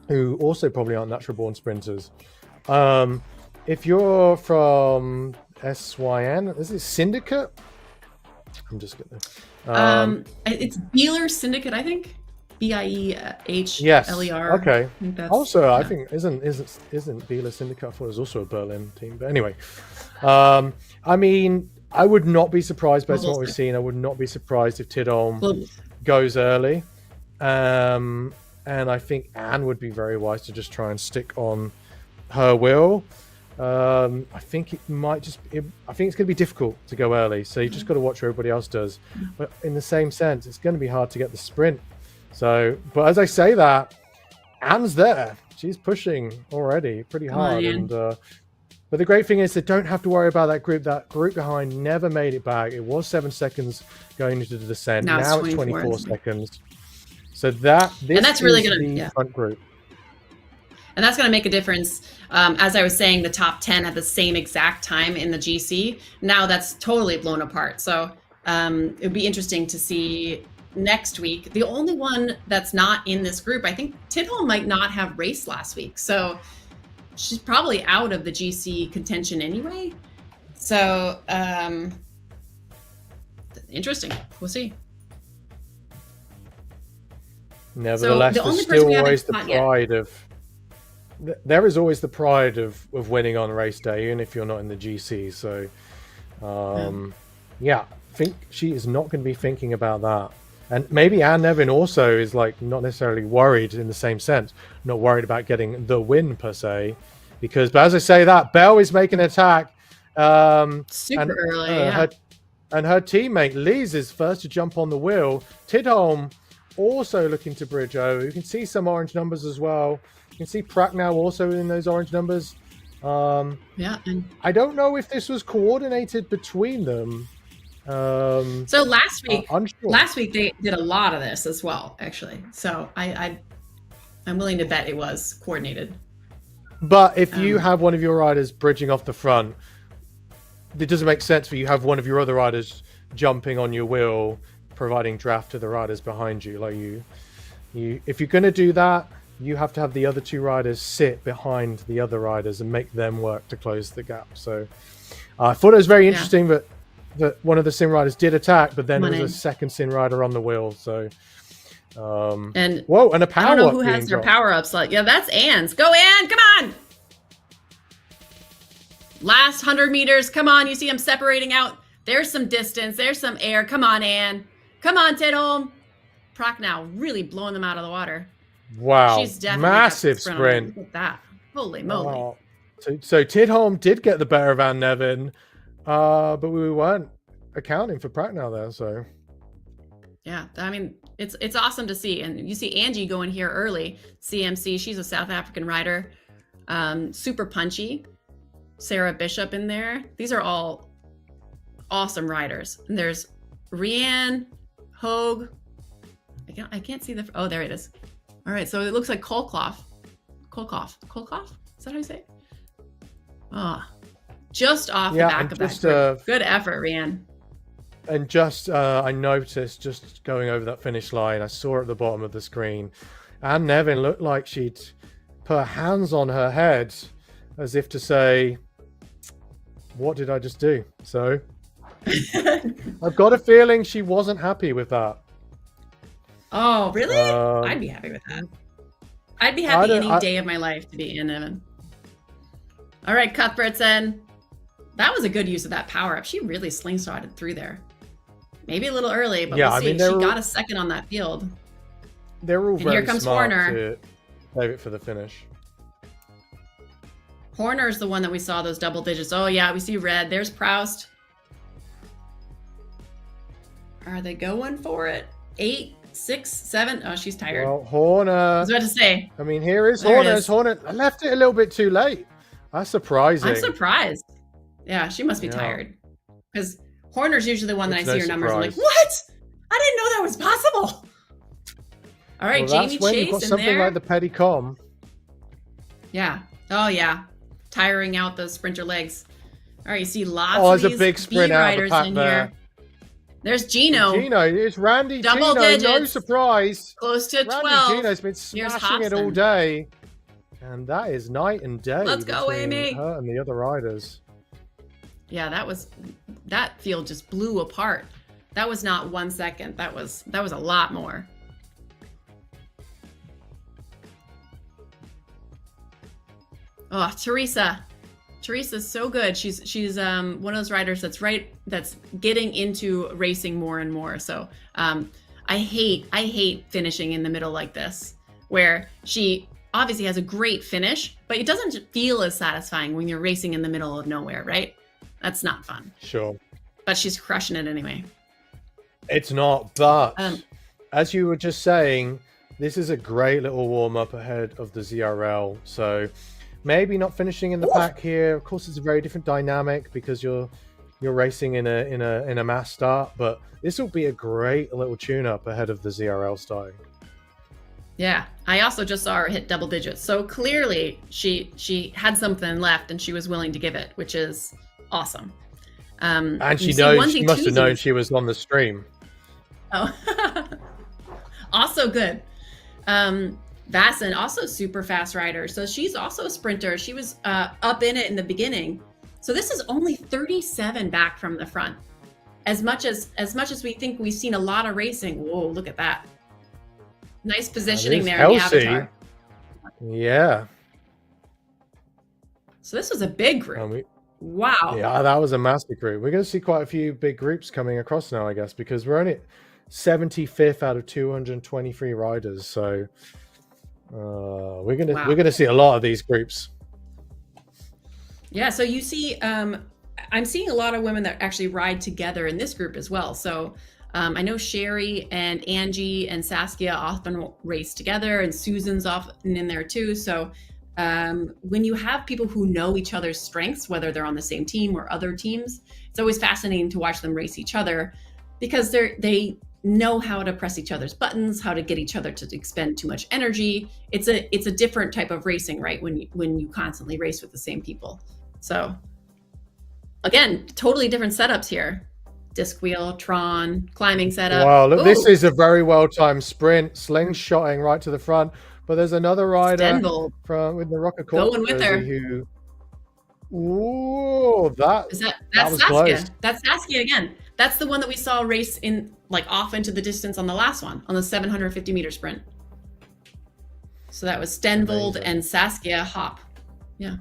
Speaker 2: who also probably aren't natural born sprinters. If you're from SYN, is it Syndicate? I'm just gonna.
Speaker 1: It's Beeler Syndicate, I think. BIEHLER.
Speaker 2: Yes. Okay. Also,
Speaker 1: yeah.
Speaker 2: I think isn't Beeler Syndicate? I thought it was also a Berlin team. But anyway, I mean, I would not be surprised based on what we've seen. I would not be surprised if Tidholm goes early. And I think Anne would be very wise to just try and stick on her wheel. I think it might I think it's going to be difficult to go early. So you just got to watch what everybody else does. But in the same sense, it's going to be hard to get the sprint. So, but as I say that, Anne's there. She's pushing already pretty hard. And but the great thing is they don't have to worry about that group. That group behind never made it back. It was 7 seconds going into the descent. Now it's 24 seconds. So that's really going to front group.
Speaker 1: And that's going to make a difference. As I was saying, the top 10 at the same exact time in the GC. Now that's totally blown apart. So it would be interesting to see next week. The only one that's not in this group, I think Tidholm might not have raced last week. So she's probably out of the GC contention anyway. So interesting. We'll see.
Speaker 2: Nevertheless, there's still always the pride of... There is always the pride of winning on race day, even if you're not in the GC. So, yeah, I think she is not going to be thinking about that. And maybe Anne Nevin also is like not necessarily worried in the same sense, not worried about getting the win per se, but as I say that, Belle is making an attack.
Speaker 1: Super early, yeah.
Speaker 2: Her teammate Lise is first to jump on the wheel. Tidholm also looking to bridge over. You can see some orange numbers as well. You can see Pragnell also in those orange numbers.
Speaker 1: Yeah.
Speaker 2: I don't know if this was coordinated between them.
Speaker 1: So
Speaker 2: Unsure.
Speaker 1: last week they did a lot of this as well, actually. So I'm willing to bet it was coordinated.
Speaker 2: But if you have one of your riders bridging off the front, it doesn't make sense for you to have one of your other riders jumping on your wheel, providing draft to the riders behind you. Like if you're going to do that, you have to have the other two riders sit behind the other riders and make them work to close the gap. So I thought it was very interesting that one of the sim riders did attack, but then there was a second sim rider on the wheel. So and whoa, and a power up.
Speaker 1: I don't know who has their power ups. Like, yeah, that's Anne's. Go, Anne! Come on! Last 100 meters. Come on, you see them separating out. There's some distance. There's some air. Come on, Anne. Come on, Tidholm. Prochnow really blowing them out of the water.
Speaker 2: Wow.
Speaker 1: She's definitely
Speaker 2: massive sprint.
Speaker 1: Look at that. Holy moly.
Speaker 2: Oh. So Tidholm did get the better of Anne Nevin, but we weren't accounting for Prochnow there. So
Speaker 1: yeah, I mean, it's awesome to see. And you see Angie going here early. CMC, she's a South African rider. Super punchy. Sarah Bishop in there. These are all awesome riders. And there's Rianne, Hogue. I can't see the... Oh, there it is. All right, so it looks like Kolkoff. Is that how you say it? Just off the back of that. Good effort, Rianne.
Speaker 2: And just, I noticed just going over that finish line, I saw at the bottom of the screen, Anne Nevin looked like she'd put her hands on her head as if to say, what did I just do? So I've got a feeling she wasn't happy with that.
Speaker 1: Oh, really? I'd be happy with that. I'd be happy any day of my life to be Anne Nevin. All right, Cuthbertson. That was a good use of that power up. She really slingshotted through there. Maybe a little early, but we'll see. She got a second on that field.
Speaker 2: They're all very
Speaker 1: here comes
Speaker 2: smart
Speaker 1: Horner.
Speaker 2: to save it for the finish.
Speaker 1: Horner's the one that we saw those double digits. Oh, yeah, we see red. There's Proust. Are they going for it? 8, 6, 7. Oh, she's tired.
Speaker 2: Well, Horner.
Speaker 1: I was about to say.
Speaker 2: I mean, here is Horner. Horner. I left it a little bit too late. That's surprising.
Speaker 1: I'm surprised. Yeah, she must be tired. Because Horner's usually the one that I see her numbers. I'm like, what? I didn't know that was possible. All right,
Speaker 2: well,
Speaker 1: Jamie
Speaker 2: that's when
Speaker 1: Chase
Speaker 2: you've got
Speaker 1: in
Speaker 2: something
Speaker 1: there.
Speaker 2: like the Petty Com.
Speaker 1: Yeah. Oh, yeah. Tiring out those sprinter legs. All right, you see lots of
Speaker 2: there's a big sprint out of the pack there.
Speaker 1: There's Gino.
Speaker 2: It's Randy
Speaker 1: Double
Speaker 2: Gino.
Speaker 1: digits.
Speaker 2: No surprise.
Speaker 1: Close to 12.
Speaker 2: Randy Gino's been smashing it all day. And that is night and day.
Speaker 1: Let's go, Amy.
Speaker 2: Her and the other riders.
Speaker 1: Yeah, that field just blew apart. That was not 1 second. That was a lot more. Oh, Teresa. Teresa's so good. She's one of those riders that's getting into racing more and more. So I hate finishing in the middle like this, where she obviously has a great finish, but it doesn't feel as satisfying when you're racing in the middle of nowhere, right? That's not fun.
Speaker 2: Sure.
Speaker 1: But she's crushing it anyway.
Speaker 2: It's not, but as you were just saying, this is a great little warm-up ahead of the ZRL. So maybe not finishing in the pack here. Of course, it's a very different dynamic because you're racing in a mass start, but this will be a great little tune-up ahead of the ZRL starting.
Speaker 1: Yeah, I also just saw her hit double digits. So clearly she had something left and she was willing to give it, which is awesome.
Speaker 2: And she must have known she was on the stream.
Speaker 1: Oh, also good. Vasson, also super fast rider. So she's also a sprinter. She was up in it in the beginning. So this is only 37 back from the front. As much as we think we've seen a lot of racing. Whoa, look at that. Nice positioning there in the avatar.
Speaker 2: Yeah.
Speaker 1: So this was a big group. Wow.
Speaker 2: Yeah, that was a massive group. We're going to see quite a few big groups coming across now, I guess, because we're only 75th out of 223 riders. So we're gonna see a lot of these groups.
Speaker 1: Yeah. So you see, I'm seeing a lot of women that actually ride together in this group as well. So I know Sherry and Angie and Saskia often race together, and Susan's often in there too. So when you have people who know each other's strengths, whether they're on the same team or other teams, it's always fascinating to watch them race each other because they know how to press each other's buttons, how to get each other to expend too much energy. It's a different type of racing, right? When you constantly race with the same people. So again, totally different setups here. Disc wheel, Tron, climbing setup.
Speaker 2: Wow, look,
Speaker 1: Ooh,
Speaker 2: this is a very well-timed sprint, slingshotting right to the front. But there's another rider
Speaker 1: Stenvold
Speaker 2: with the ROCACORBA
Speaker 1: going with her.
Speaker 2: who... Ooh, that's
Speaker 1: was
Speaker 2: Saskia.
Speaker 1: Close. That's Saskia again. That's the one that we saw race in off into the distance on the last one, on the 750 meter sprint. So that was Stenvold and Saskia Hop. Yeah.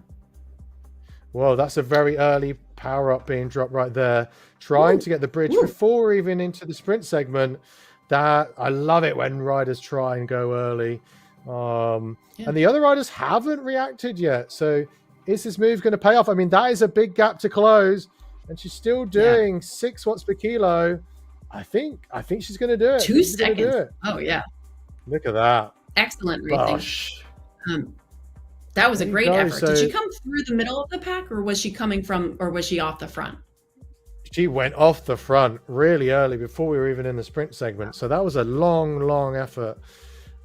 Speaker 2: Whoa, that's a very early power up being dropped right there. Trying to get the bridge before we're even into the sprint segment. That I love it when riders try and go early. And the other riders haven't reacted yet. So is this move going to pay off? I mean, that is a big gap to close. And she's still doing 6 watts per kilo. I think she's going to do it.
Speaker 1: 2 seconds. Oh, yeah.
Speaker 2: Look at that.
Speaker 1: Excellent racing. That was a great effort. Did she come through the middle of the pack, or was she off the front?
Speaker 2: She went off the front really early before we were even in the sprint segment. So that was a long effort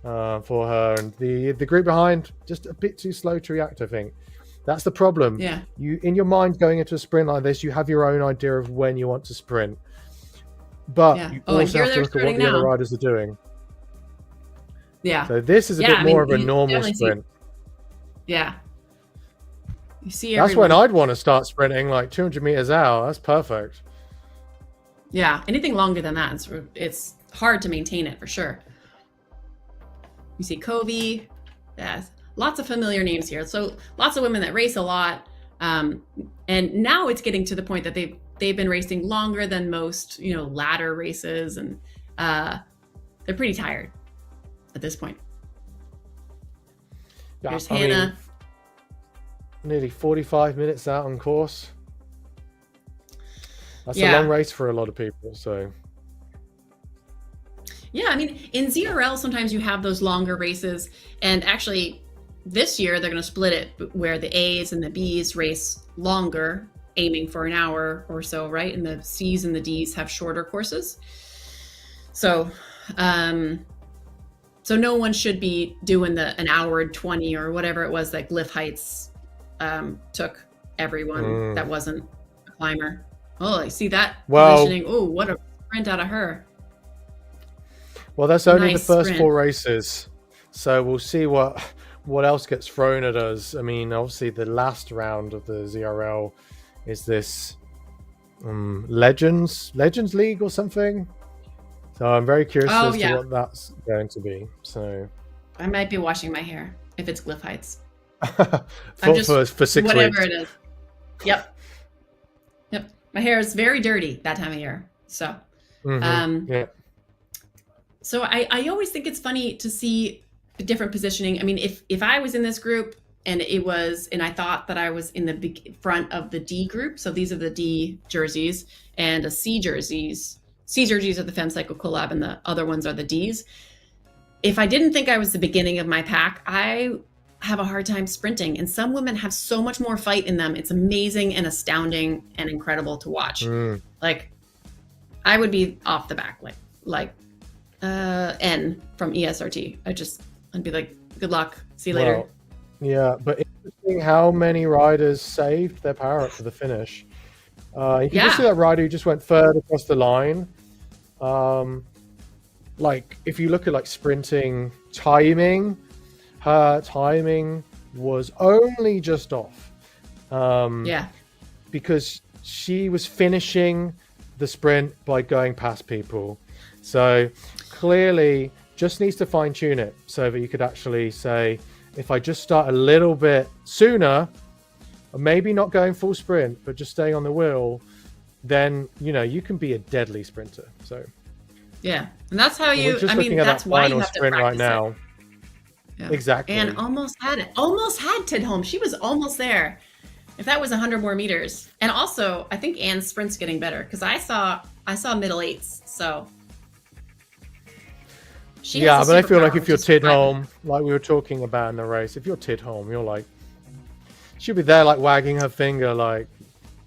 Speaker 2: for her. And the group behind, just a bit too slow to react, I think. That's the problem.
Speaker 1: Yeah.
Speaker 2: You, in your mind, going into a sprint like this, you have your own idea of when you want to sprint. But you also have to look at what the other riders are doing.
Speaker 1: Yeah.
Speaker 2: So this is a bit more of a normal sprint.
Speaker 1: Yeah. You see
Speaker 2: that's when I'd want to start sprinting, like 200 meters out. That's perfect.
Speaker 1: Yeah. Anything longer than that, it's hard to maintain it for sure. You see Kobe. Yes. Lots of familiar names here. So lots of women that race a lot. And now it's getting to the point that they've been racing longer than most, ladder races, and they're pretty tired at this point.
Speaker 2: Yeah,
Speaker 1: Here's Hannah.
Speaker 2: Nearly 45 minutes out on course. That's a long race for a lot of people. So
Speaker 1: yeah, I mean, in ZRL, sometimes you have those longer races, and actually this year they're going to split it where the A's and the B's race longer, aiming for an hour or so, right? And the C's and the D's have shorter courses. So, so no one should be doing an hour and 20 or whatever it was that Glyph Heights took everyone that wasn't a climber. Oh, I see that positioning. Oh, what a sprint out of her.
Speaker 2: Well, that's only the first 4 races. So we'll see what else gets thrown at us. I mean, obviously the last round of the ZRL is this Legends League or something. So I'm very curious as to what that's going to be. So
Speaker 1: I might be washing my hair if it's Glyph Heights.
Speaker 2: for 6
Speaker 1: whatever
Speaker 2: weeks.
Speaker 1: It is. Yep. My hair is very dirty that time of year. So, so I always think it's funny to see different positioning. I mean, if I was in this group and I thought that I was in the front of the D group, so these are the D jerseys, and a C jerseys. C jerseys are the Femme Cycle Collab, and the other ones are the Ds. If I didn't think I was the beginning of my pack, I have a hard time sprinting, and some women have so much more fight in them. It's amazing and astounding and incredible to watch. Like, I would be off the back, like N from ESRT. I'd be like, good luck, see you later.
Speaker 2: Yeah, but interesting how many riders saved their power up for the finish. You can just see that rider who just went third across the line. Like, if you look at like sprinting timing, her timing was only just off. Because she was finishing the sprint by going past people. So clearly just needs to fine tune it so that you could actually say, if I just start a little bit sooner, or maybe not going full sprint, but just staying on the wheel, then, you can be a deadly sprinter. So
Speaker 1: yeah. And that's how that's why you have to practice right now. It. Yeah.
Speaker 2: Exactly.
Speaker 1: And almost had Tidholm. She was almost there. If that was 100 more meters. And also, I think Anne's sprint's getting better because I saw middle 8s. So She
Speaker 2: Yeah,
Speaker 1: has a
Speaker 2: but I feel like
Speaker 1: superpower,
Speaker 2: if
Speaker 1: which
Speaker 2: you're
Speaker 1: is driving.
Speaker 2: Tidholm, like we were talking about in the race, if you're Tidholm, you're like, she'll be there like wagging her finger, like,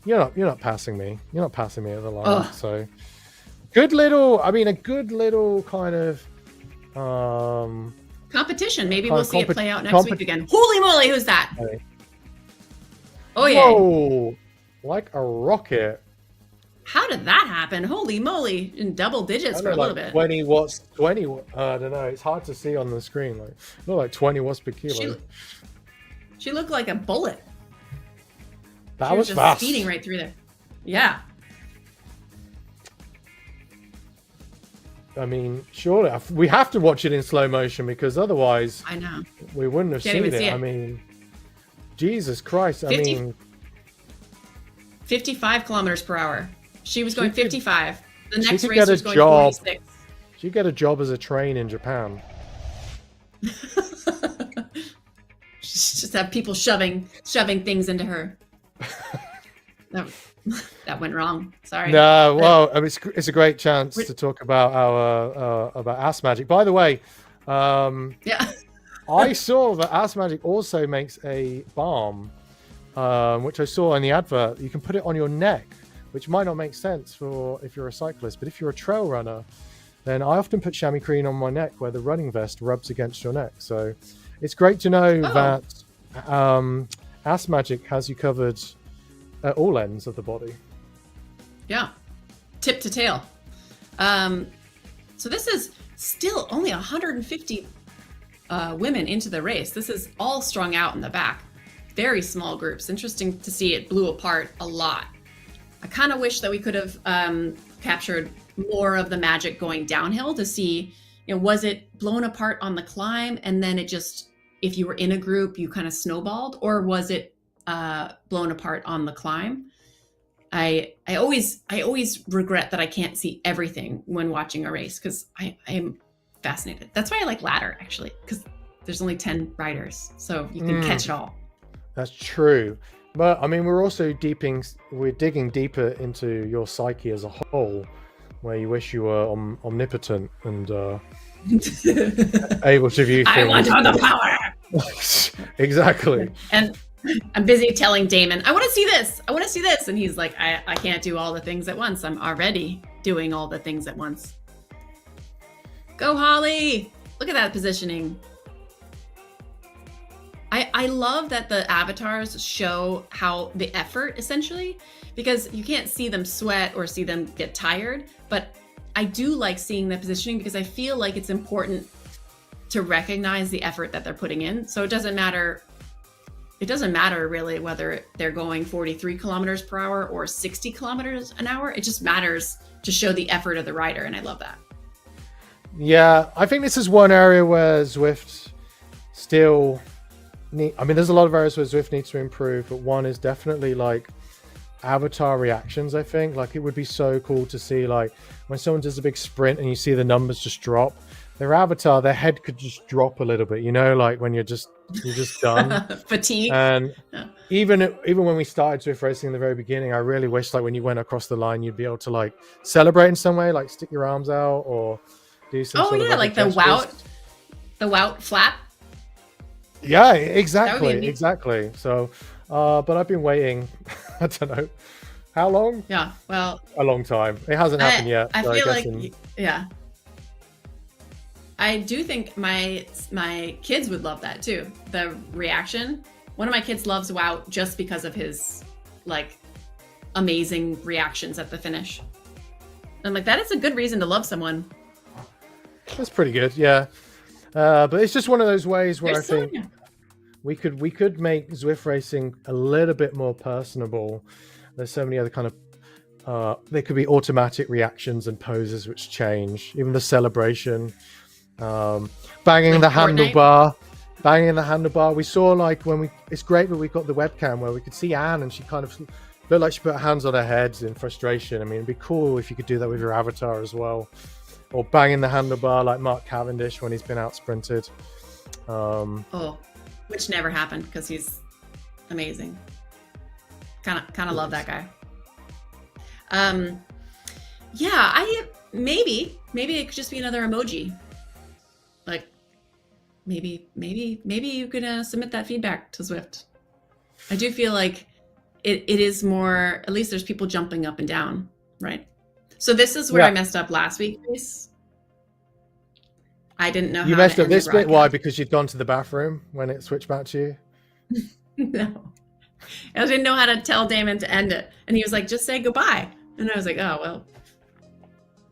Speaker 2: you're not passing me. You're not passing me at the line.
Speaker 1: Ugh.
Speaker 2: So good little, I mean, a good little kind of
Speaker 1: Competition. Maybe
Speaker 2: kind
Speaker 1: we'll
Speaker 2: of
Speaker 1: see it play out next week again. Holy moly, who's that? Oh yeah.
Speaker 2: Whoa, like a rocket.
Speaker 1: How did that happen? Holy moly! In double digits for a little bit.
Speaker 2: 20 watts, 20. I don't know. It's hard to see on the screen. Like, not like 20 watts per kilo.
Speaker 1: She looked like a bullet.
Speaker 2: That
Speaker 1: she
Speaker 2: was
Speaker 1: just
Speaker 2: fast.
Speaker 1: speeding right through there. Yeah.
Speaker 2: I mean, surely we have to watch it in slow motion because otherwise,
Speaker 1: I know
Speaker 2: we wouldn't have seen it. I mean, Jesus Christ!
Speaker 1: 50,
Speaker 2: I mean,
Speaker 1: 55 kilometers per hour. She was going 55. The next
Speaker 2: she could
Speaker 1: race
Speaker 2: get
Speaker 1: was
Speaker 2: a
Speaker 1: going
Speaker 2: job.
Speaker 1: 46.
Speaker 2: She'd get a job as a train in Japan.
Speaker 1: Just have people shoving things into her. That went wrong. Sorry.
Speaker 2: No, well, I mean, it's a great chance to talk about our about Ass Magic. By the way,
Speaker 1: yeah,
Speaker 2: I saw that Ass Magic also makes a balm, which I saw in the advert. You can put it on your neck, which might not make sense for if you're a cyclist, but if you're a trail runner, then I often put chamois cream on my neck where the running vest rubs against your neck. So it's great to know that Ass Magic has you covered at all ends of the body.
Speaker 1: Yeah, tip to tail. So this is still only 150 women into the race. This is all strung out in the back. Very small groups. Interesting to see it blew apart a lot. I kind of wish that we could have captured more of the magic going downhill to see, was it blown apart on the climb and then it just, if you were in a group, you kind of snowballed, or was it blown apart on the climb? I always regret that I can't see everything when watching a race because I am fascinated. That's why I like ladder, actually, because there's only 10 riders, so you can catch it all.
Speaker 2: That's true. But I mean, we're digging deeper into your psyche as a whole, where you wish you were omnipotent and able to view things.
Speaker 1: I want all the power.
Speaker 2: Exactly.
Speaker 1: And I'm busy telling Damon, I want to see this. I want to see this. And he's like, I can't do all the things at once. I'm already doing all the things at once. Go, Holly. Look at that positioning. I love that the avatars show how the effort, essentially, because you can't see them sweat or see them get tired. But I do like seeing the positioning because I feel like it's important to recognize the effort that they're putting in. So it doesn't matter really whether they're going 43 kilometers per hour or 60 kilometers an hour. It just matters to show the effort of the rider, and I love that. Yeah,
Speaker 2: I think this is one area where Zwift still there's a lot of areas where Zwift needs to improve, but one is definitely like avatar reactions. I think like it would be so cool to see like when someone does a big sprint and you see the numbers just drop, their avatar, their head could just drop a little bit, like when you're just done.
Speaker 1: Fatigue.
Speaker 2: And even when we started Zwift racing in the very beginning, I really wish like when you went across the line, you'd be able to like celebrate in some way, like stick your arms out or do some sort of
Speaker 1: like the wout flap.
Speaker 2: Yeah, exactly. So, but I've been waiting, I don't know, how long?
Speaker 1: Yeah, well.
Speaker 2: A long time. It hasn't happened yet.
Speaker 1: I feel like, yeah. I do think my kids would love that too. The reaction. One of my kids loves Wout just because of his like amazing reactions at the finish. And like, that is a good reason to love someone.
Speaker 2: That's pretty good, yeah. But it's just one of those ways where I think we could make Zwift racing a little bit more personable. There's so many other kind of there could be automatic reactions and poses which change. Even the celebration, banging the handlebar. We saw like it's great that we got the webcam where we could see Anne and she kind of looked like she put her hands on her head in frustration. I mean, it'd be cool if you could do that with your avatar as well. Or banging the handlebar like Mark Cavendish when he's been out sprinted. Which never happened because he's amazing. Kind of love that guy. Yeah, maybe it could just be another emoji.
Speaker 1: like maybe you could submit that feedback to Zwift. I do feel like it is more, at least there's people jumping up and down, right? So this is where I messed up last week, Chris. I didn't know
Speaker 2: you
Speaker 1: how
Speaker 2: messed
Speaker 1: to
Speaker 2: up
Speaker 1: end
Speaker 2: this
Speaker 1: the
Speaker 2: bit. Why?
Speaker 1: broadcast.
Speaker 2: Because you'd gone to the bathroom when it switched back to you?
Speaker 1: No. I didn't know how to tell Damon to end it. And he was like, just say goodbye. And I was like, oh, well,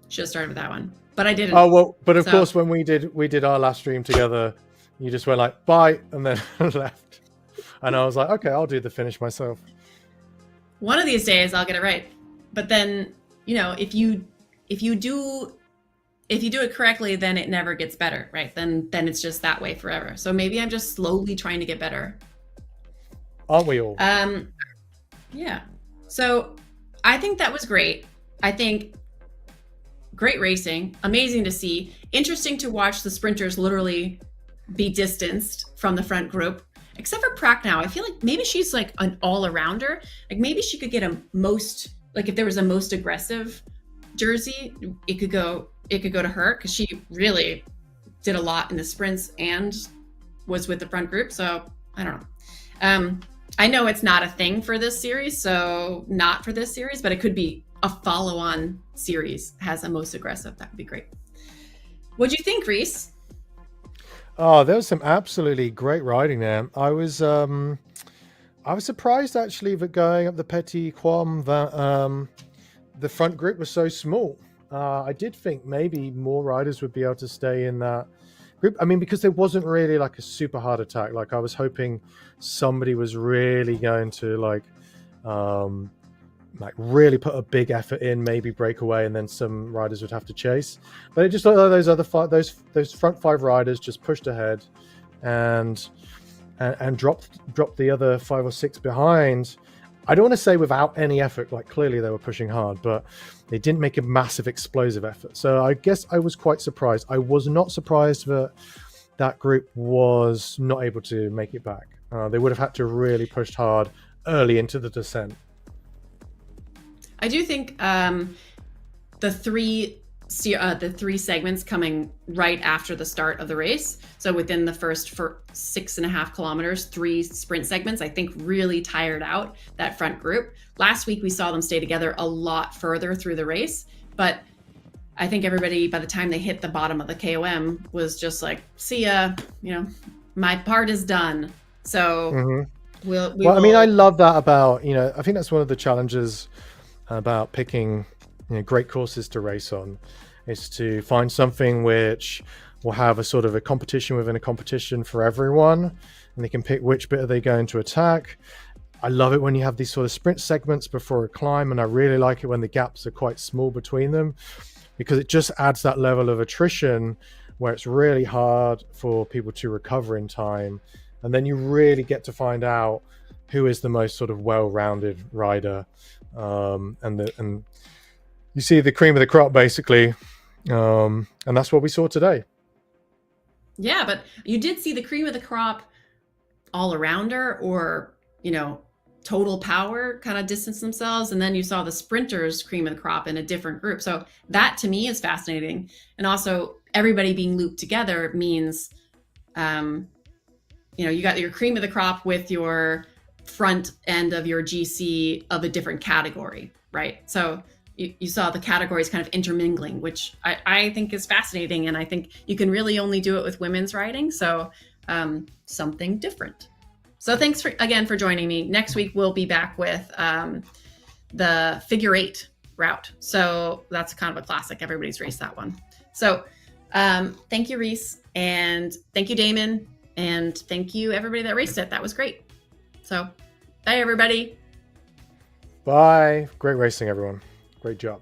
Speaker 1: should have started with that one. But I didn't.
Speaker 2: Oh, well, but of course, when we did our last stream together, you just went like, bye, and then left. And I was like, okay, I'll do the finish myself.
Speaker 1: One of these days I'll get it right. But then, you know, if you do it correctly, then it never gets better, right? Then it's just that way forever. So maybe I'm just slowly trying to get better.
Speaker 2: Aren't we all?
Speaker 1: Yeah. So I think that was great. I think great racing, amazing to see. Interesting to watch the sprinters literally be distanced from the front group. Except for Prack now. I feel like maybe she's like an all-arounder. Like maybe she could get a most, like if there was a most aggressive jersey, it could go to her because she really did a lot in the sprints and was with the front group. So I don't know. I know it's not a thing for this series, so not for this series, but it could be a follow-on series has a most aggressive. That would be great. What'd you think, Reese?
Speaker 2: Oh, there was some absolutely great riding there. I was surprised actually that going up the Petit Quam that the front group was so small. I did think maybe more riders would be able to stay in that group. I mean, because there wasn't really like a super hard attack. Like I was hoping somebody was really going to like really put a big effort in, maybe break away, and then some riders would have to chase. But it just looked like those front five riders just pushed ahead and dropped the other 5 or 6 behind. I don't want to say without any effort, like clearly they were pushing hard, but they didn't make a massive explosive effort. So I guess I was quite surprised. I was not surprised that group was not able to make it back. They would have had to really push hard early into the descent.
Speaker 1: I do think the three segments coming right after the start of the race, so within the first 6.5 kilometers, 3 sprint segments, I think really tired out that front group. Last week we saw them stay together a lot further through the race, but I think everybody, by the time they hit the bottom of the KOM, was just like, see ya, you know, my part is done. So I mean, I love that about, you know, I think that's one of the challenges about picking, you know, great courses to race on, is to find something which will have a sort of a competition within a competition for everyone, and they can pick which bit are they going to attack. I love it when you have these sort of sprint segments before a climb, and I really like it when the gaps are quite small between them, because it just adds that level of attrition where it's really hard for people to recover in time, and then you really get to find out who is the most sort of well-rounded rider, and you see the cream of the crop basically, and that's what we saw today. Yeah, but you did see the cream of the crop all arounder, or, you know, total power kind of distance themselves, and then you saw the sprinters cream of the crop in a different group. So that to me is fascinating, and also everybody being looped together means, you know, you got your cream of the crop with your front end of your GC of a different category, right? So you saw the categories kind of intermingling, which I think is fascinating, and I think you can really only do it with women's riding. So something different. So thanks again for joining me. Next week we'll be back with the figure 8 route. So that's kind of a classic. Everybody's raced that one. So thank you, Reese, and thank you, Damon, and thank you everybody that raced it. That was great. So bye, everybody.
Speaker 2: Bye. Great racing, everyone. Great job.